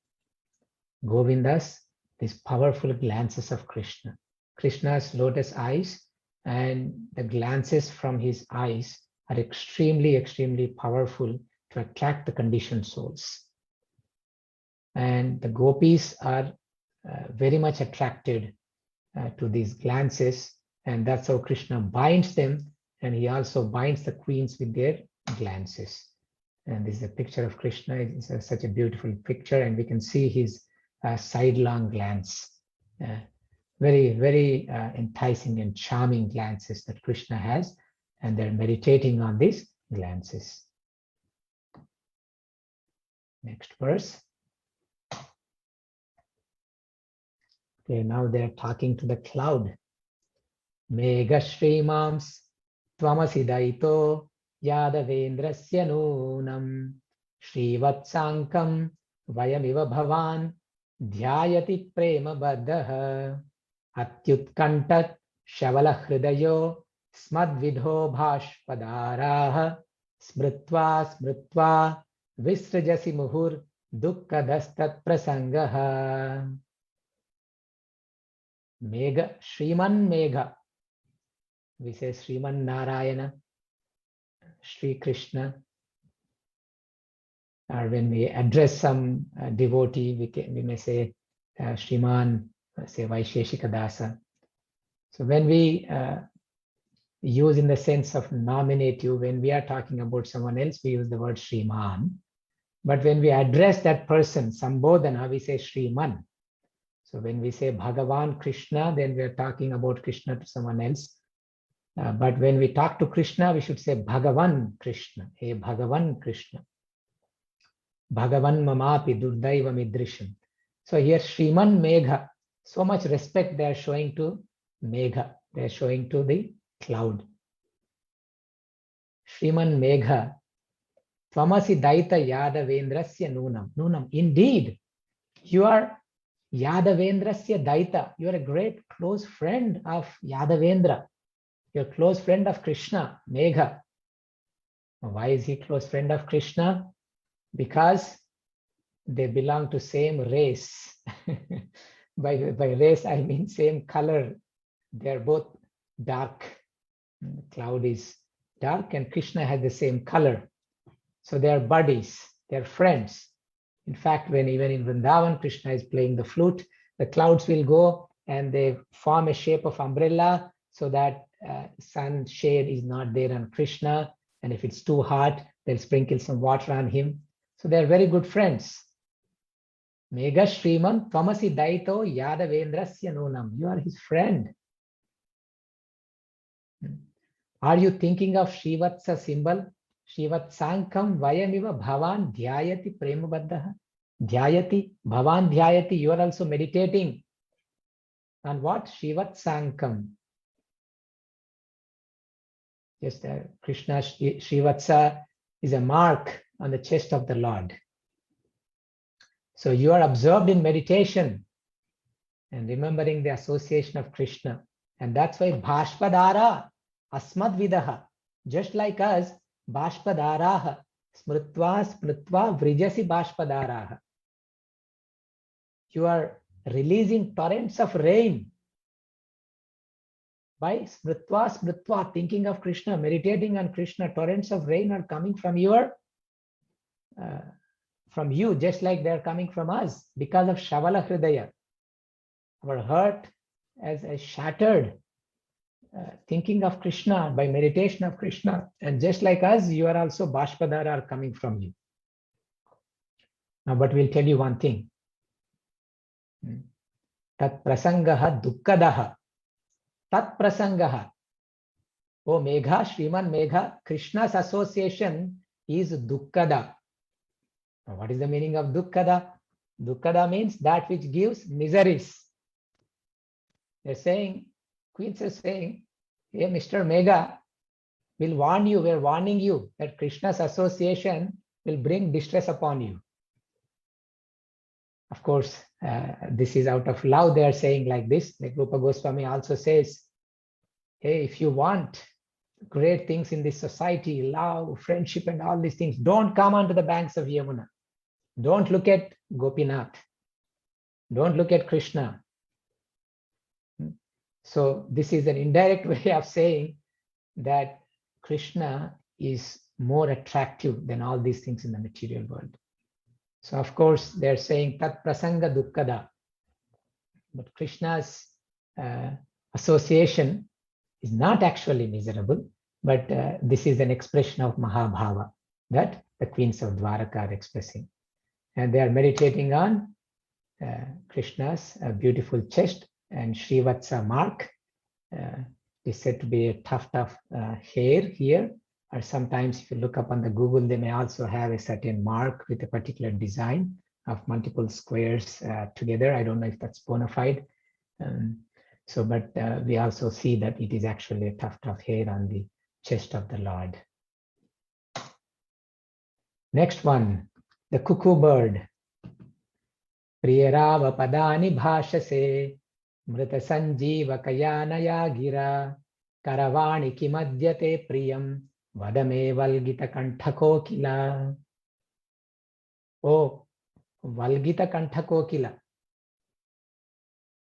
Govindas, these powerful glances of Krishna. Krishna's lotus eyes and the glances from his eyes are extremely, extremely powerful to attract the conditioned souls. And the gopis are very much attracted to these glances, and that's how Krishna binds them, and he also binds the queens with their glances. And this is a picture of Krishna. It's such a beautiful picture, and we can see his sidelong glance. Very, very enticing and charming glances that Krishna has, and they're meditating on these glances. Next verse. Okay, now they're talking to the cloud. Mega Shrimams Tvamasi Daito Yadavendrasya Nunam Shrivatsankam Vayamiva Bhavan Dhyayati Prema Baddha Atyutkantat Shavala Hridayo Smadvidho Bhashpadaraha Smritva Smritva Visrajasi Muhur Dukkadastat Prasangaha. Megha, Shriman Megha. We say Shriman Narayana, Shri Krishna. or when we address some devotee, we may say Shriman, say Vaisheshika Dasa. So when we use in the sense of nominative, when we are talking about someone else, we use the word Shriman. But when we address that person, Sambodhana, we say Shriman. So when we say Bhagavan Krishna, then we are talking about Krishna to someone else. But when we talk to Krishna, we should say Bhagavan Krishna. Hey Bhagavan Krishna. Bhagavan Mamapi Durdaiva Midrisham. So here Shriman Megha, so much respect they are showing to Megha. They are showing to the cloud. Shriman Megha. Tvamasi Daita Yadavendrasya Nunam. Nunam. Indeed, you are Yadavendrasya Daita. You are a great close friend of Yadavendra. You're a close friend of Krishna, Megha. Why is he close friend of Krishna? Because they belong to same race. by race, I mean same color. They're both dark. The cloud is dark and Krishna has the same color. So they are buddies, they're friends. In fact, when even in Vrindavan, Krishna is playing the flute, the clouds will go and they form a shape of umbrella so that sun shade is not there on Krishna. And if it's too hot, they'll sprinkle some water on him. So they're very good friends. Megha Shriman Tvamasi Daito Yadavendrasya Nunam. You are his friend. Are you thinking of Shrivatsa symbol? Shrivatsankam Vayamiva Bhavan Dhyayati Premabaddaha. Dhyayati, Bhavan Dhyayati. You are also meditating on what? Shrivatsankam. Yes, Krishna Shrivatsa is a mark on the chest of the Lord. So you are absorbed in meditation and remembering the association of Krishna. And that's why Bhashpadara Asmad Vidaha. Just like us, Bhashpadaraha Smritva Smritva Vrijasi Bhashpadaraha. You are releasing torrents of rain by Smritva Smritva, thinking of Krishna, meditating on Krishna. Torrents of rain are coming from you, just like they're coming from us because of Shavala Hridaya. Our heart as shattered, thinking of Krishna by meditation of Krishna. And just like us, you are also Bhashpadara are coming from you. Now, but we'll tell you one thing. Tat prasangaha dukkadaha. Tat prasangaha. Oh Megha, Shriman Megha, Krishna's association is dukkada. Now, what is the meaning of dukkada? Dukkada means that which gives miseries. They're saying, Queens is saying, hey, Mr. Megha, we're warning you that Krishna's association will bring distress upon you. Of course, this is out of love. They are saying like this. Like Rupa Goswami also says, hey, if you want great things in this society, love, friendship, and all these things, don't come onto the banks of Yamuna. Don't look at Gopinath. Don't look at Krishna. So this is an indirect way of saying that Krishna is more attractive than all these things in the material world. So of course they're saying tat prasanga dukkada. But Krishna's association is not actually miserable, but this is an expression of Mahabhava that the queens of Dwaraka are expressing. And they are meditating on Krishna's beautiful chest and Shrivatsa mark is said to be a tuft of hair here, or sometimes if you look up on the Google, they may also have a certain mark with a particular design of multiple squares together. I don't know if that's bona fide. But we also see that it is actually a tuft of hair on the chest of the Lord. Next one, the cuckoo bird. Priyarava padani bhashase mrita sanjeeva kayanaya gira karavani kimadyate priyam vadame valgita kanthako kila. Oh, valgita kanthako kila.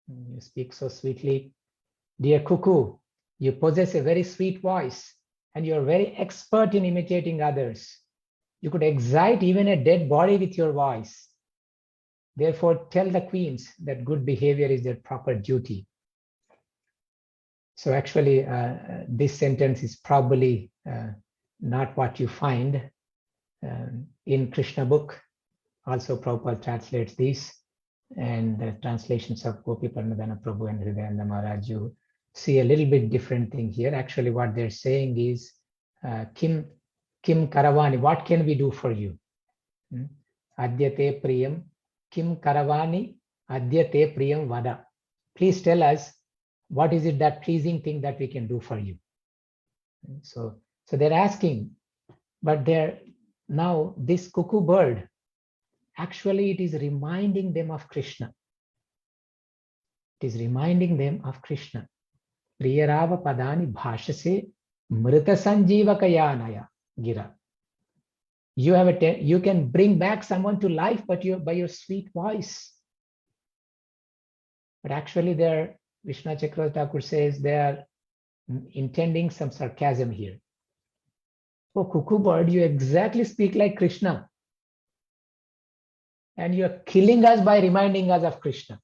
You speak so sweetly. Dear cuckoo, you possess a very sweet voice and you're very expert in imitating others. You could excite even a dead body with your voice. Therefore, tell the queens that good behavior is their proper duty. So actually, this sentence is probably not what you find in Krishna book. Also, Prabhupada translates this, and the translations of Gopi Parmadana Prabhu and Hridayanda Maharaj, you see a little bit different thing here. Actually, what they're saying is, Kim Karavani, what can we do for you? Adyate Priyam, Kim Karavani, Adyate Priyam Vada. Please tell us, what is it that pleasing thing that we can do for you? So they're asking, but they're now this cuckoo bird, actually it is reminding them of Krishna. It is reminding them of Krishna. Priyarava padani bhashase mrita sanjeevakayanaya gira. You can bring back someone to life, but by your sweet voice. But actually, Vishnu Chakravarti Thakur says they are intending some sarcasm here. Oh, cuckoo bird, you exactly speak like Krishna. And you're killing us by reminding us of Krishna.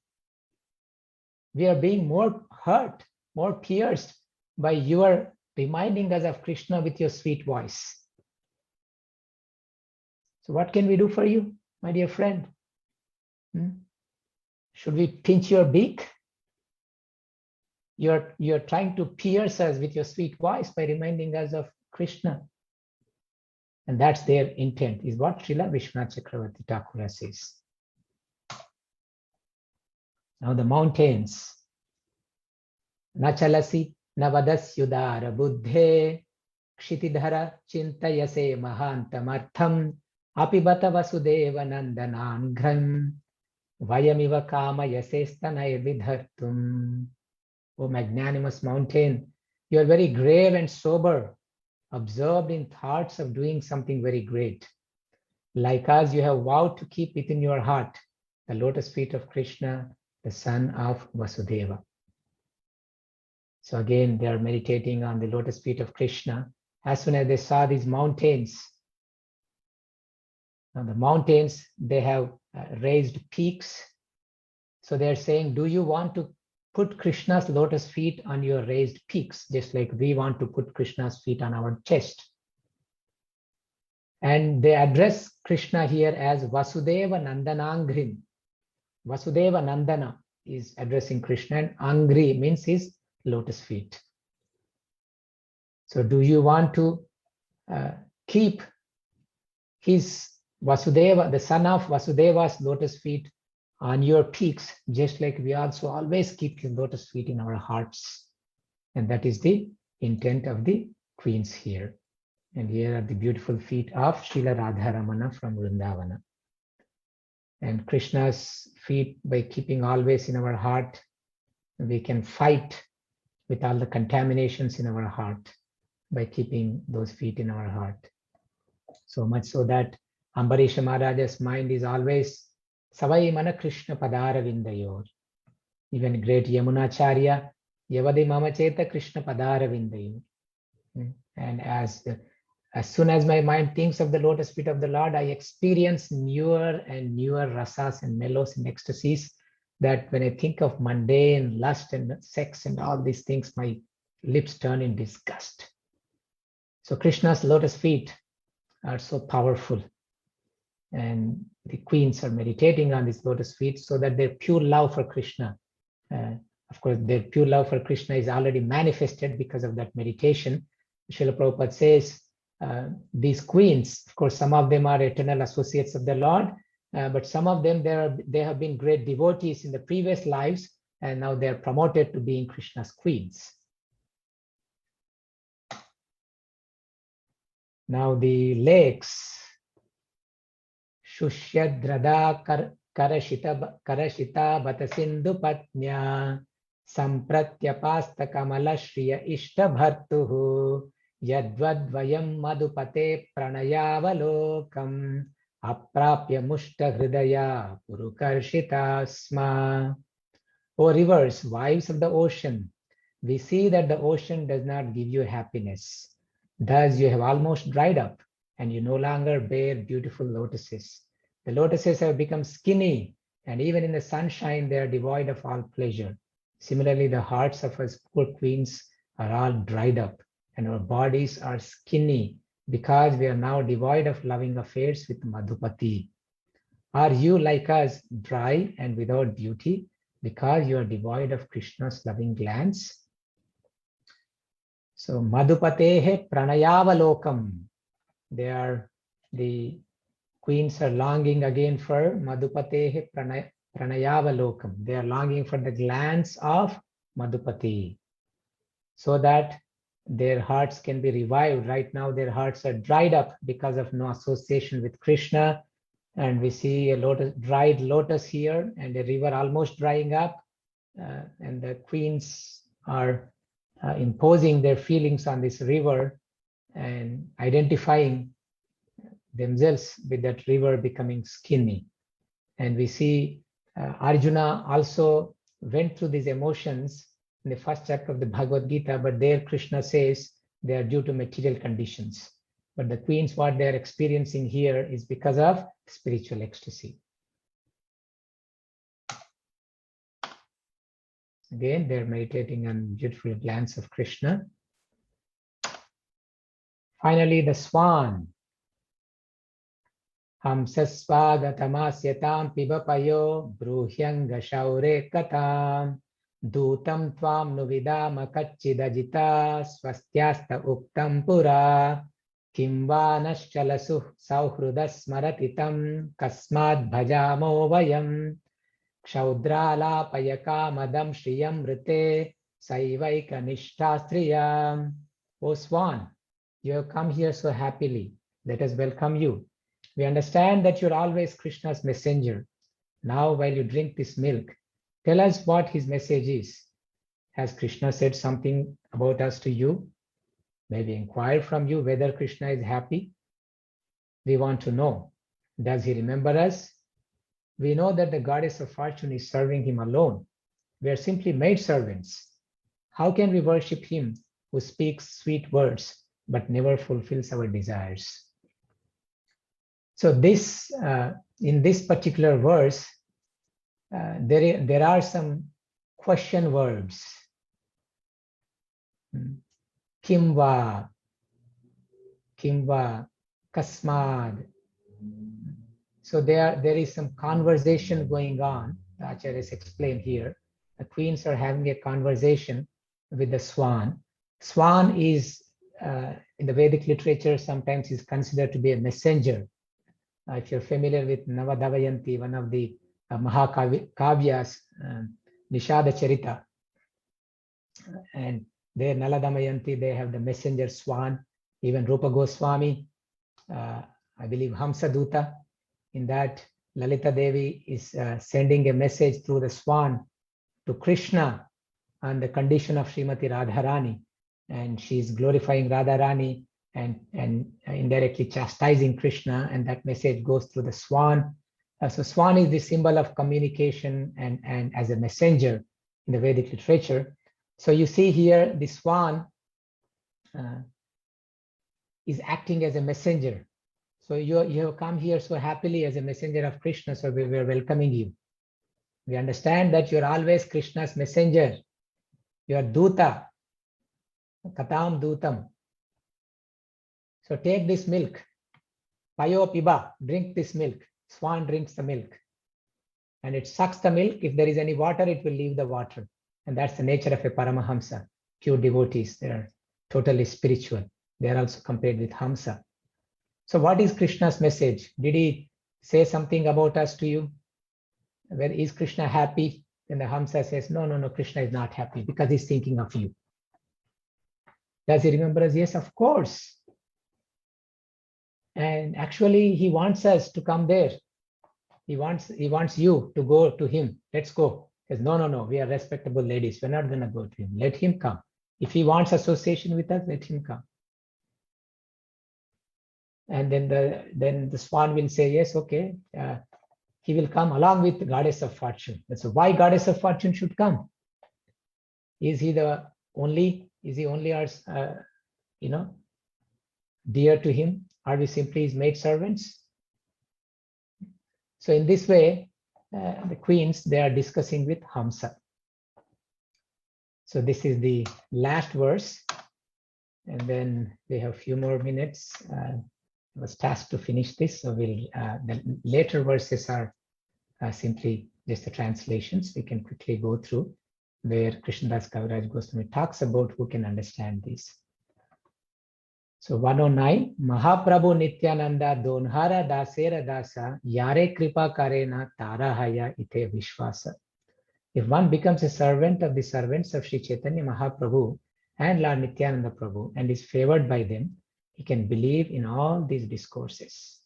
We are being more hurt, more pierced by your reminding us of Krishna with your sweet voice. So what can we do for you, my dear friend? Should we pinch your beak? You're trying to pierce us with your sweet voice by reminding us of Krishna. And that's their intent, is what Srila Vishwanath Chakravarti Thakur says. Now the mountains. Nachalasi navadasyudara buddhe kshitidhara chintayase mahantamartham apibata vasudeva nandananghram vayamiva kamayase stanay vidhartum. O magnanimous mountain, you are very grave and sober, absorbed in thoughts of doing something very great. Like us, you have vowed to keep within your heart the lotus feet of Krishna, the son of Vasudeva. So again, they are meditating on the lotus feet of Krishna. As soon as they saw these mountains, now the mountains, they have raised peaks. So they're saying, do you want to put Krishna's lotus feet on your raised peaks, just like we want to put Krishna's feet on our chest? And they address Krishna here as Vasudeva Nandanangrim. Vasudeva Nandana is addressing Krishna, and Angri means his lotus feet. So do you want to keep his Vasudeva, the son of Vasudeva's lotus feet on your peaks, just like we also always keep his lotus feet in our hearts? And that is the intent of the queens here. And here are the beautiful feet of Srila Radharamana from Vrindavana. And Krishna's feet, by keeping always in our heart, we can fight with all the contaminations in our heart by keeping those feet in our heart. So much so that Ambarisha Maharaja's mind is always Savai Mana Krishna Padara Vindayor. Even great Yamunacharya, Yavadi Mama Cheta Krishna Padara Vindayor. And as soon as my mind thinks of the lotus feet of the Lord, I experience newer and newer rasas and mellows and ecstasies, that when I think of mundane lust and sex and all these things, my lips turn in disgust. So Krishna's lotus feet are so powerful. And the queens are meditating on these lotus feet so that their pure love for Krishna, of course, their pure love for Krishna is already manifested because of that meditation. Srila Prabhupada says, these queens, of course, some of them are eternal associates of the Lord, but some of them, they have been great devotees in the previous lives, and now they are promoted to being Krishna's queens. Now the lakes. Shushyadhrada karashita batasindu patnya sampratyapasta kamala shriya ishtabhartuhu yadvadvayam madhupate pranayavalokam aprapya mushta hridaya purukarshitasma. O rivers, wives of the ocean, we see that the ocean does not give you happiness. Thus you have almost dried up, and you no longer bear beautiful lotuses. The lotuses have become skinny, and even in the sunshine, they are devoid of all pleasure. Similarly, the hearts of us poor queens are all dried up, and our bodies are skinny because we are now devoid of loving affairs with Madhupati. Are you like us, dry and without beauty, because you are devoid of Krishna's loving glance? So Madhupatehe Pranayavalokam. The queens are longing again for Madhupatehe Pranayavalokam. They are longing for the glance of Madhupati, so that their hearts can be revived. Right now, their hearts are dried up because of no association with Krishna. And we see a dried lotus here and a river almost drying up. And the queens are imposing their feelings on this river and identifying themselves with that river becoming skinny. And we see Arjuna also went through these emotions in the first chapter of the Bhagavad Gita, but there Krishna says they are due to material conditions. But the queens, what they are experiencing here is because of spiritual ecstasy. Again, they're meditating on beautiful glance of Krishna. Finally, the swan. Hamsasvagatamásyatam pibapayo bruhyanga shaure katam dutam tvam nuvidama kachidajita swastyasta uktam pura kimva naschalasu sauhrudas maratitam kasmad bhajamo vayam kshaudralapayaka madam shriyam rite saivaika nishtastriyam. O swan, you have come here so happily. Let us welcome you. We understand that you're always Krishna's messenger. Now, while you drink this milk, tell us what his message is. Has Krishna said something about us to you? Maybe inquire from you whether Krishna is happy. We want to know. Does he remember us? We know that the goddess of fortune is serving him alone. We are simply maid servants. How can we worship him who speaks sweet words but never fulfills our desires? So this, in this particular verse, there are some question verbs. Kimva, kasmad. So there is some conversation going on. The Acharyas explain here. The queens are having a conversation with the swan. Swan is, in the Vedic literature, sometimes is considered to be a messenger. If you're familiar with Navadavayanti, one of the Mahakavyas, Nishada Charita, and there Nala Damayanti, they have the messenger swan. Even Rupa Goswami, I believe Hamsaduta, in that Lalita Devi is sending a message through the swan to Krishna on the condition of Srimati Radharani, and she's glorifying Radharani and indirectly chastising Krishna, and that message goes through the swan. So swan is the symbol of communication and as a messenger in the Vedic literature. So you see here the swan is acting as a messenger. So you have come here so happily as a messenger of Krishna, so we are welcoming you. We understand that you're always Krishna's messenger. You are Duta, Katam Dutam. So take this milk, Payo Piba, drink this milk. Swan drinks the milk and it sucks the milk. If there is any water, it will leave the water. And that's the nature of a Paramahamsa, pure devotees. They are totally spiritual. They are also compared with Hamsa. So what is Krishna's message? Did he say something about us to you? Where is Krishna happy? Then the Hamsa says, no, Krishna is not happy because he's thinking of you. Does he remember us? Yes, of course. And actually, he wants us to come there. He wants you to go to him. Let's go. He says, no, we are respectable ladies. We're not going to go to him. Let him come. If he wants association with us, let him come. And then the swan will say, yes, okay. He will come along with the goddess of fortune. So why goddess of fortune should come? Is he only ours, dear to him? Are we simply his maid servants? So in this way, the queens, they are discussing with Hamsa. So this is the last verse, and then we have a few more minutes. I was tasked to finish this, so the later verses are simply just the translations. We can quickly go through where Krishnadas Kaviraj Goswami talks about who can understand this. So 109, Mahaprabhu Nityananda Donhara Dasera Dasa Yare Kripa Karena Tarahaya Ite Vishwasa. If one becomes a servant of the servants of Sri Chaitanya Mahaprabhu and Lord Nityananda Prabhu and is favored by them, he can believe in all these discourses.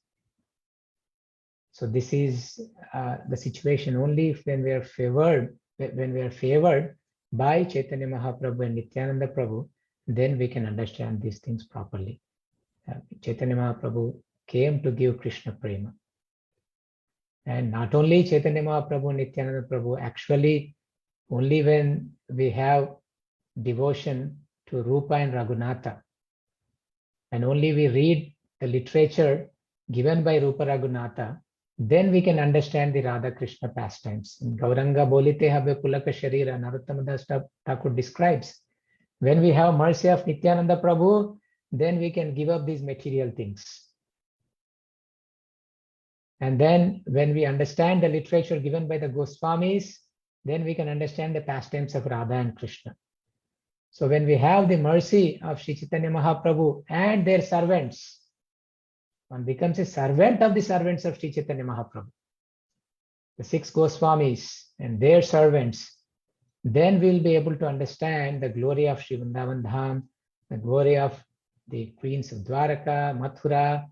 So this is the situation only if when we are favored by Chaitanya Mahaprabhu and Nityananda Prabhu, then we can understand these things properly. Chaitanya Mahaprabhu came to give Krishna Prema. And not only Chaitanya Mahaprabhu, Nityananda Prabhu, actually only when we have devotion to Rupa and Raghunatha, and only we read the literature given by Rupa Raghunatha, then we can understand the Radha Krishna pastimes. In Gauranga Bolite Habe Pulaka Sharira, Narottama Das Thakur describes, when we have mercy of Nityananda Prabhu, then we can give up these material things. And then when we understand the literature given by the Goswamis, then we can understand the pastimes of Radha and Krishna. So when we have the mercy of Sri Chaitanya Mahaprabhu and their servants, one becomes a servant of the servants of Sri Chaitanya Mahaprabhu, the 6 Goswamis and their servants, then we'll be able to understand the glory of Sri Vrindavan Dham, the glory of the queens of Dwaraka, Mathura,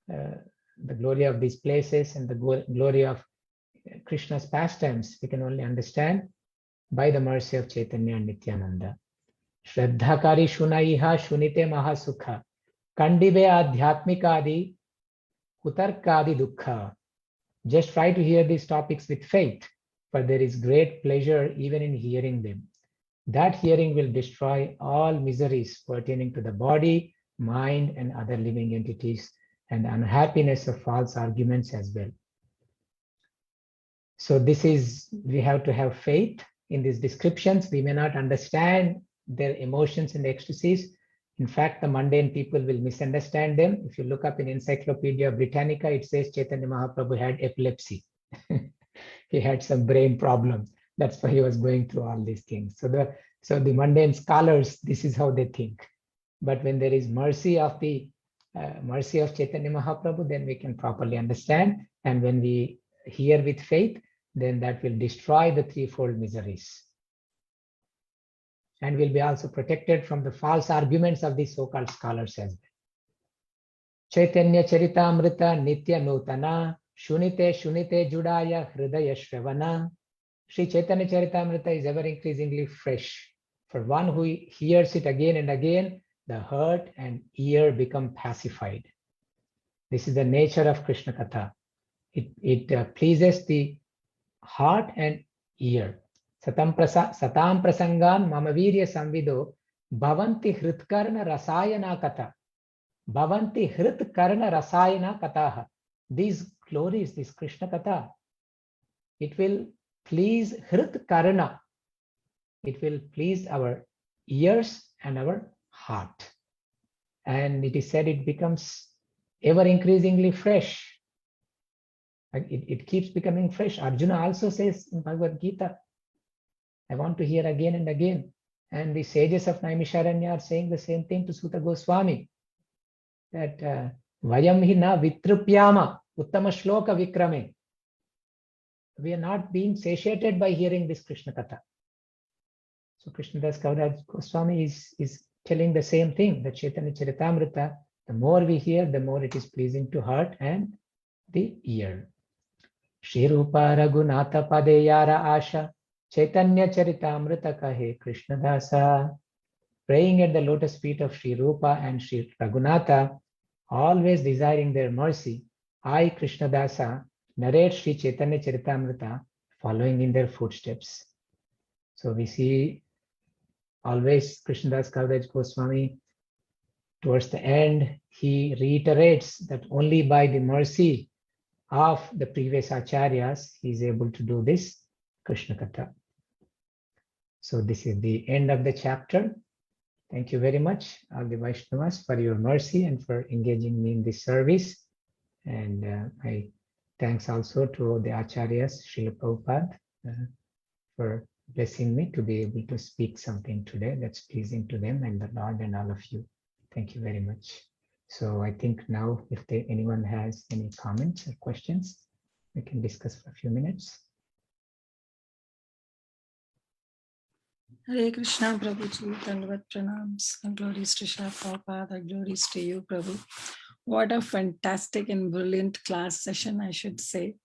the glory of these places, and the glory of Krishna's pastimes. We can only understand by the mercy of Chaitanya and Nityananda. Shraddhakari shunaiha shunite mahasukha kandibe adhyatmikadi kutarkadi dukkha. Just try to hear these topics with faith, for there is great pleasure even in hearing them. That hearing will destroy all miseries pertaining to the body, mind, and other living entities, and the unhappiness of false arguments as well. So this is, we have to have faith in these descriptions. We may not understand their emotions and ecstasies. In fact, the mundane people will misunderstand them. If you look up in Encyclopedia Britannica, it says Chaitanya Mahaprabhu had epilepsy. He had some brain problem. That's why he was going through all these things. So the mundane scholars, this is how they think. But when there is mercy of the mercy of Chaitanya Mahaprabhu, then we can properly understand. And when we hear with faith, then that will destroy the threefold miseries. And will be also protected from the false arguments of these so-called scholars as well. Chaitanya Charitamrita Nitya Nutana Shunite Shunite Judaya Hridaya Shravana. Sri Chaitanya Charitamrita is ever increasingly fresh. For one who hears it again and again, the heart and ear become pacified. This is the nature of Krishna Katha. It pleases the heart and ear. Satam prasangan mamavirya samvido bhavanti hritkarna rasayana katha. Bhavanti hritkarna rasayana katha. These glories, this Krishna Katha, it will please hritkarna. It will please our ears and our heart. And it is said it becomes ever increasingly fresh. It keeps becoming fresh. Arjuna also says in Bhagavad Gita, I want to hear again and again. And the sages of Naimisharanya are saying the same thing to Suta Goswami, that Vayam hi na vitrupyama uttama shloka vikrame. We are not being satiated by hearing this Krishna Katha. So Krishnadas Kaviraj Goswami is telling the same thing, that Chaitanya Charitamrita, the more we hear, the more it is pleasing to heart and the ear. Shri Rupa Raghunatha Padeyara Asha Chaitanya Charitamrita Kahe Krishnadasa. Praying at the lotus feet of Shri Rupa and Shri Raghunatha, always desiring their mercy, I, Krishnadasa, narrate Shri Chaitanya Charitamrita, following in their footsteps. So we see always Krishnadas Kaviraj Goswami towards the end, he reiterates that only by the mercy of the previous acharyas, he is able to do this Krishna Katha. So this is the end of the chapter. Thank you very much, all the Vaishnavas, for your mercy and for engaging me in this service. And my thanks also to the acharyas, Srila Prabhupada, for blessing me to be able to speak something today that's pleasing to them and the Lord and all of you. Thank you very much. So I think now if anyone has any comments or questions, we can discuss for a few minutes. Hare Krishna, Prabhuji, Dandavat Pranams, and glories to Shri Prabhupada, glories to you, Prabhu. What a fantastic and brilliant class session, I should say.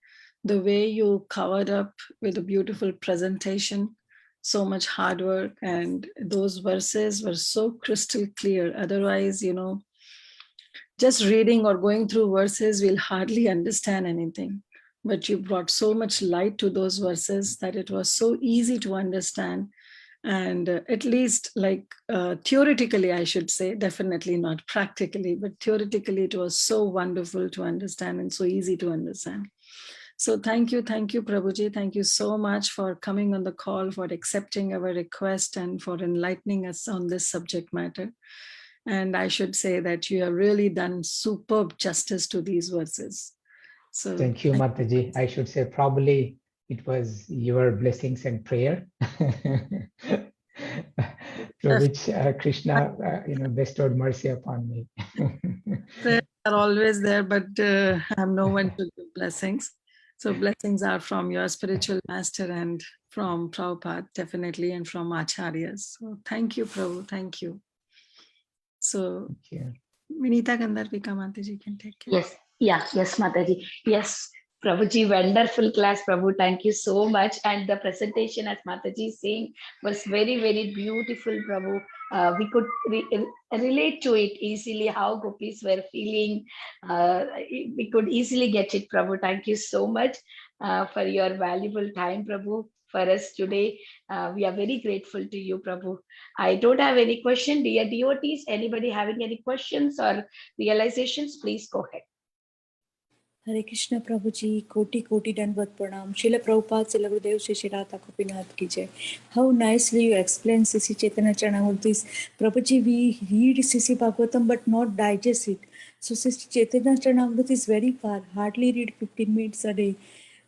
The way you covered up with a beautiful presentation, so much hard work, and those verses were so crystal clear. Otherwise, just reading or going through verses, we'll hardly understand anything. But you brought so much light to those verses that it was so easy to understand. And at least theoretically, I should say, definitely not practically, but theoretically, it was so wonderful to understand and so easy to understand. So thank you, Prabhuji. Thank you so much for coming on the call, for accepting our request and for enlightening us on this subject matter. And I should say that you have really done superb justice to these verses. So thank you, Mataji. I should say probably it was your blessings and prayer through which Krishna bestowed mercy upon me. Prayers are always there, but I have no one to give blessings. So blessings are from your spiritual master and from Prabhupada, definitely, and from Acharyas. So thank you, Prabhu. Thank you. So Vinita Gandharvika Mataji can take care. Yes, Mataji. Yes, Prabhuji, wonderful class, Prabhu. Thank you so much. And the presentation, as Mataji is saying, was very, very beautiful, Prabhu. We could relate to it easily, how gopis were feeling. We could easily get it, Prabhu. Thank you so much for your valuable time, Prabhu, for us today. We are very grateful to you, Prabhu. I don't have any question. Dear devotees, anybody having any questions or realizations, please go ahead. Hare Krishna Prabhuji, Koti Koti Dandavat Pranam. Srila Prabhupada, Srila Gurudev, Shri Shri Radha Gopinath ki jai. How nicely you explain Sisi Chaitanya Charanamurti's. Prabhuji, we read Sisi Bhagavatam but not digest it. So Sisi Chaitanya Charanamurti is very far, hardly read 15 minutes a day.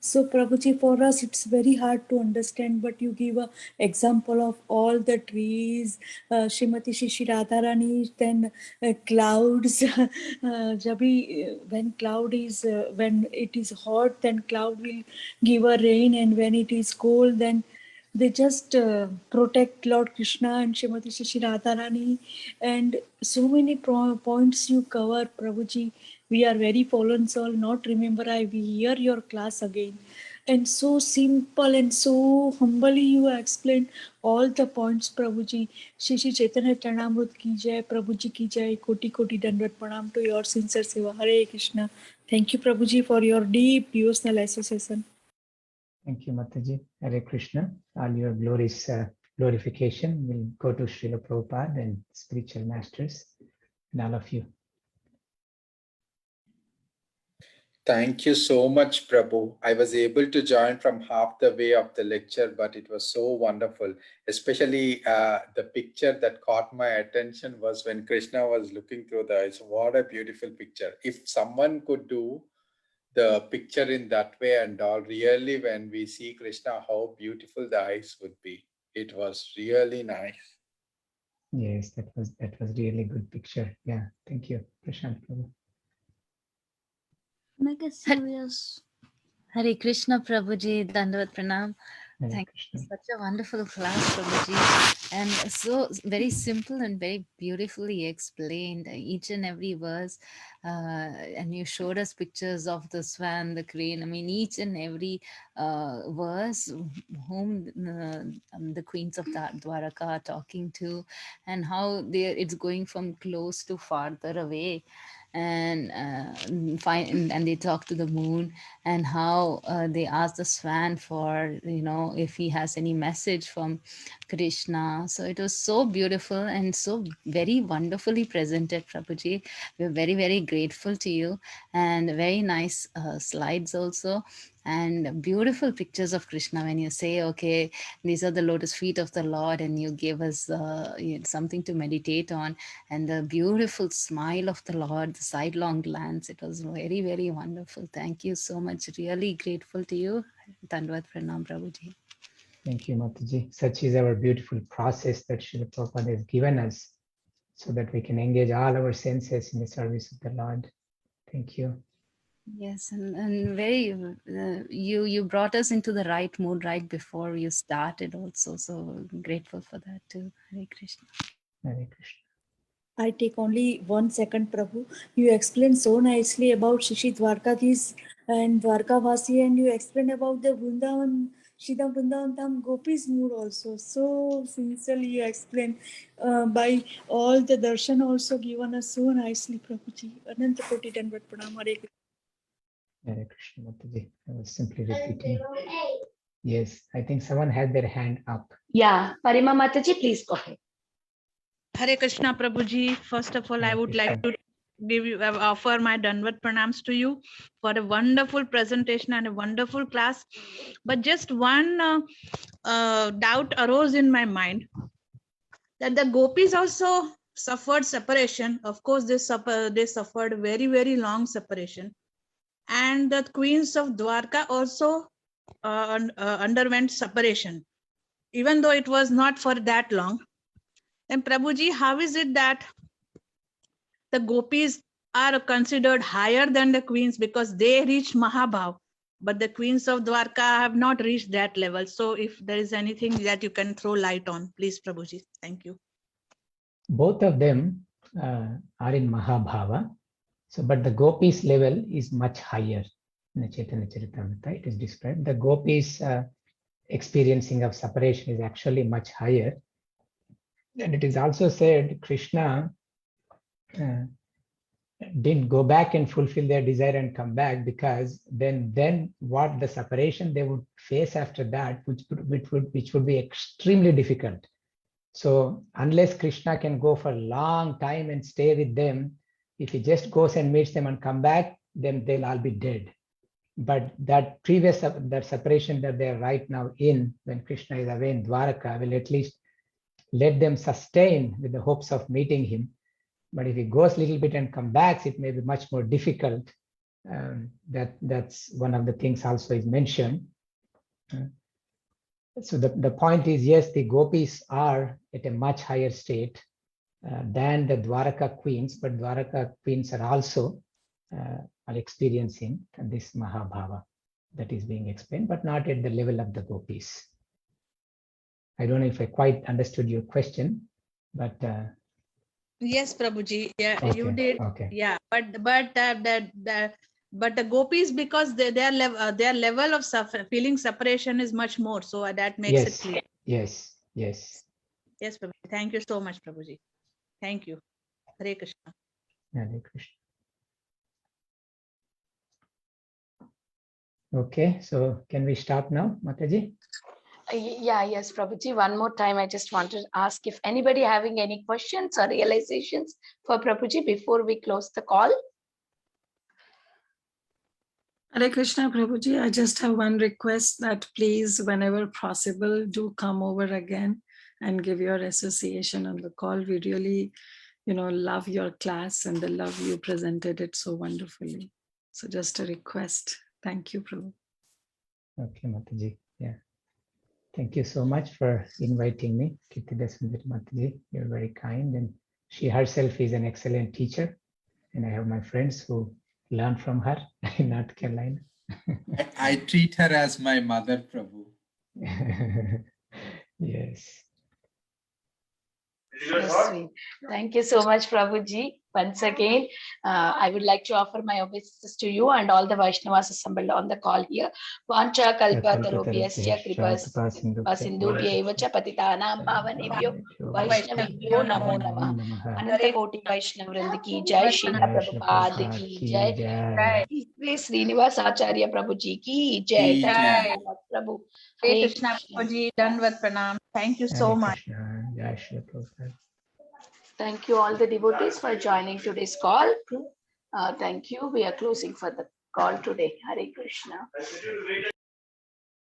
So Prabhuji, for us it's very hard to understand, but you give a example of all the trees, Srimati Shri Radharani, then clouds. When it is hot, then cloud will give a rain, and when it is cold, then they just protect Lord Krishna and Srimati Shri Radharani, and so many points you cover, Prabhuji. We are very fallen soul, not remember we hear your class again. And so simple and so humbly you explain all the points, Prabhuji. Shri Shri Chaitanya Charanamrut ki jai, Prabhuji ki jai, Koti Koti Dandavat Pranam to your sincere seva. Hare Krishna. Thank you, Prabhuji, for your deep devotional association. Thank you, Mataji. Hare Krishna. All your glorification will go to Srila Prabhupada and spiritual masters and all of you. Thank you so much, Prabhu. I was able to join from half the way of the lecture, but it was so wonderful. Especially the picture that caught my attention was when Krishna was looking through the eyes. What a beautiful picture. If someone could do the picture in that way and all, really when we see Krishna, how beautiful the eyes would be. It was really nice. Yes, that was really good picture. Yeah, thank you, Prashant Prabhu. Mega serious. Hare Krishna Prabhuji, Dandavat Pranam. Hare Thank Krishna. you. Such a wonderful class, Prabhuji. And so very simple and very beautifully explained each and every verse. And you showed us pictures of the swan, the crane. I mean, each and every verse whom the queens of Dwaraka are talking to, and how it's going from close to farther away. and and they talk to the moon, and how they ask the swan for, if he has any message from Krishna. So it was so beautiful and so very wonderfully presented, Prabhuji. We're very, very grateful to you, and very nice slides also, and beautiful pictures of Krishna when you say, okay, these are the lotus feet of the Lord, and you gave us something to meditate on, and the beautiful smile of the Lord, the sidelong glance. It was very, very wonderful. Thank you so much. Really grateful to you. Dandavad Pranam, Prabhuji. Thank you, Mataji. Such is our beautiful process that Srila Prabhupada has given us so that we can engage all our senses in the service of the Lord. Thank you. Yes, and very, you brought us into the right mood right before you started also. So grateful for that too. Hare Krishna. Hare Krishna. I take only 1 second, Prabhu. You explained so nicely about Shishi Dwarkadis and Dwarkavasi, and you explained about the Vrindavan, Shida Vrindavan Dham Gopis mood also. So sincerely you explained by all the darshan also given us so nicely, Prabhuji. Ananta Koti Dandavat Pranam. Hare Krishna. Hare Krishna, Mataji. I was simply repeating. Yes, I think someone had their hand up. Yeah, Parima Mataji, please go ahead. Hare Krishna Prabhuji. First of all, I Hare would like Krishna. to give you offer my Dandavat pranams to you for a wonderful presentation and a wonderful class. But just one doubt arose in my mind, that the gopis also suffered separation. Of course, they suffered very, very long separation, and the queens of Dwarka also underwent separation, even though it was not for that long. And Prabhuji, how is it that the gopis are considered higher than the queens because they reach Mahabhav, but the queens of Dwarka have not reached that level? So if there is anything that you can throw light on, please, Prabhuji. Thank you. Both of them are in Mahabhava. So, but the gopis level is much higher. In the Chaitanya Charitamrita, it is described. The gopis experiencing of separation is actually much higher. And it is also said Krishna didn't go back and fulfill their desire and come back, because then what the separation they would face after that, which would be extremely difficult. So unless Krishna can go for a long time and stay with them, if he just goes and meets them and come back, then they'll all be dead. But that that separation that they're right now in, when Krishna is away in Dwaraka, will at least let them sustain with the hopes of meeting him. But if he goes a little bit and come back, it may be much more difficult. That's one of the things also is mentioned. So the point is, yes, the gopis are at a much higher state than the Dwaraka queens, but Dwaraka queens are also are experiencing this Mahabhava that is being explained, but not at the level of the gopis. I don't know if I quite understood your question, but Yes, Prabhuji. Yeah, okay, you did. Okay. Yeah, but the gopis, because their level of feeling separation is much more, so that makes it Yes, clear. yes, yes. Yes, Prabhuji. Thank you so much, Prabhuji. Thank you. Hare Krishna. Hare Krishna. Okay, so can we stop now, Mataji? Yeah, yes, Prabhuji. One more time, I just wanted to ask if anybody having any questions or realizations for Prabhuji before we close the call. Hare Krishna Prabhuji, I just have one request, that please, whenever possible, do come over again and give your association on the call. We really, love your class and the love you presented it so wonderfully. So just a request. Thank you, Prabhu. Okay, Mataji. Yeah. Thank you so much for inviting me, Kirtidasundari Mataji. You're very kind, and she herself is an excellent teacher. And I have my friends who learn from her in North Carolina. I treat her as my mother, Prabhu. Yes. So sweet. Thank you so much, Prabhuji. Once again, I would like to offer my obeisances to you and all the Vaishnavas assembled on the call here. Vancha kalpa tarobhyasya kripas sindhubhya eva cha patitanam pavanebhyo Vaishnavibhyo namo namah. Ananta Koti Vaishnav Vrind ki jai, Srila Prabhupada ki jai, Shri Srinivas Acharya Prabhuji ki jai. Thank you so much, Prabhu. Hare Hare Krishna Krishna. Prabhuji, Dandavat Pranam. Thank you so Hare much. Krishna. Jai Shri Prabhupada. Thank you all the devotees for joining today's call. Thank you. We are closing for the call today. Hare Krishna.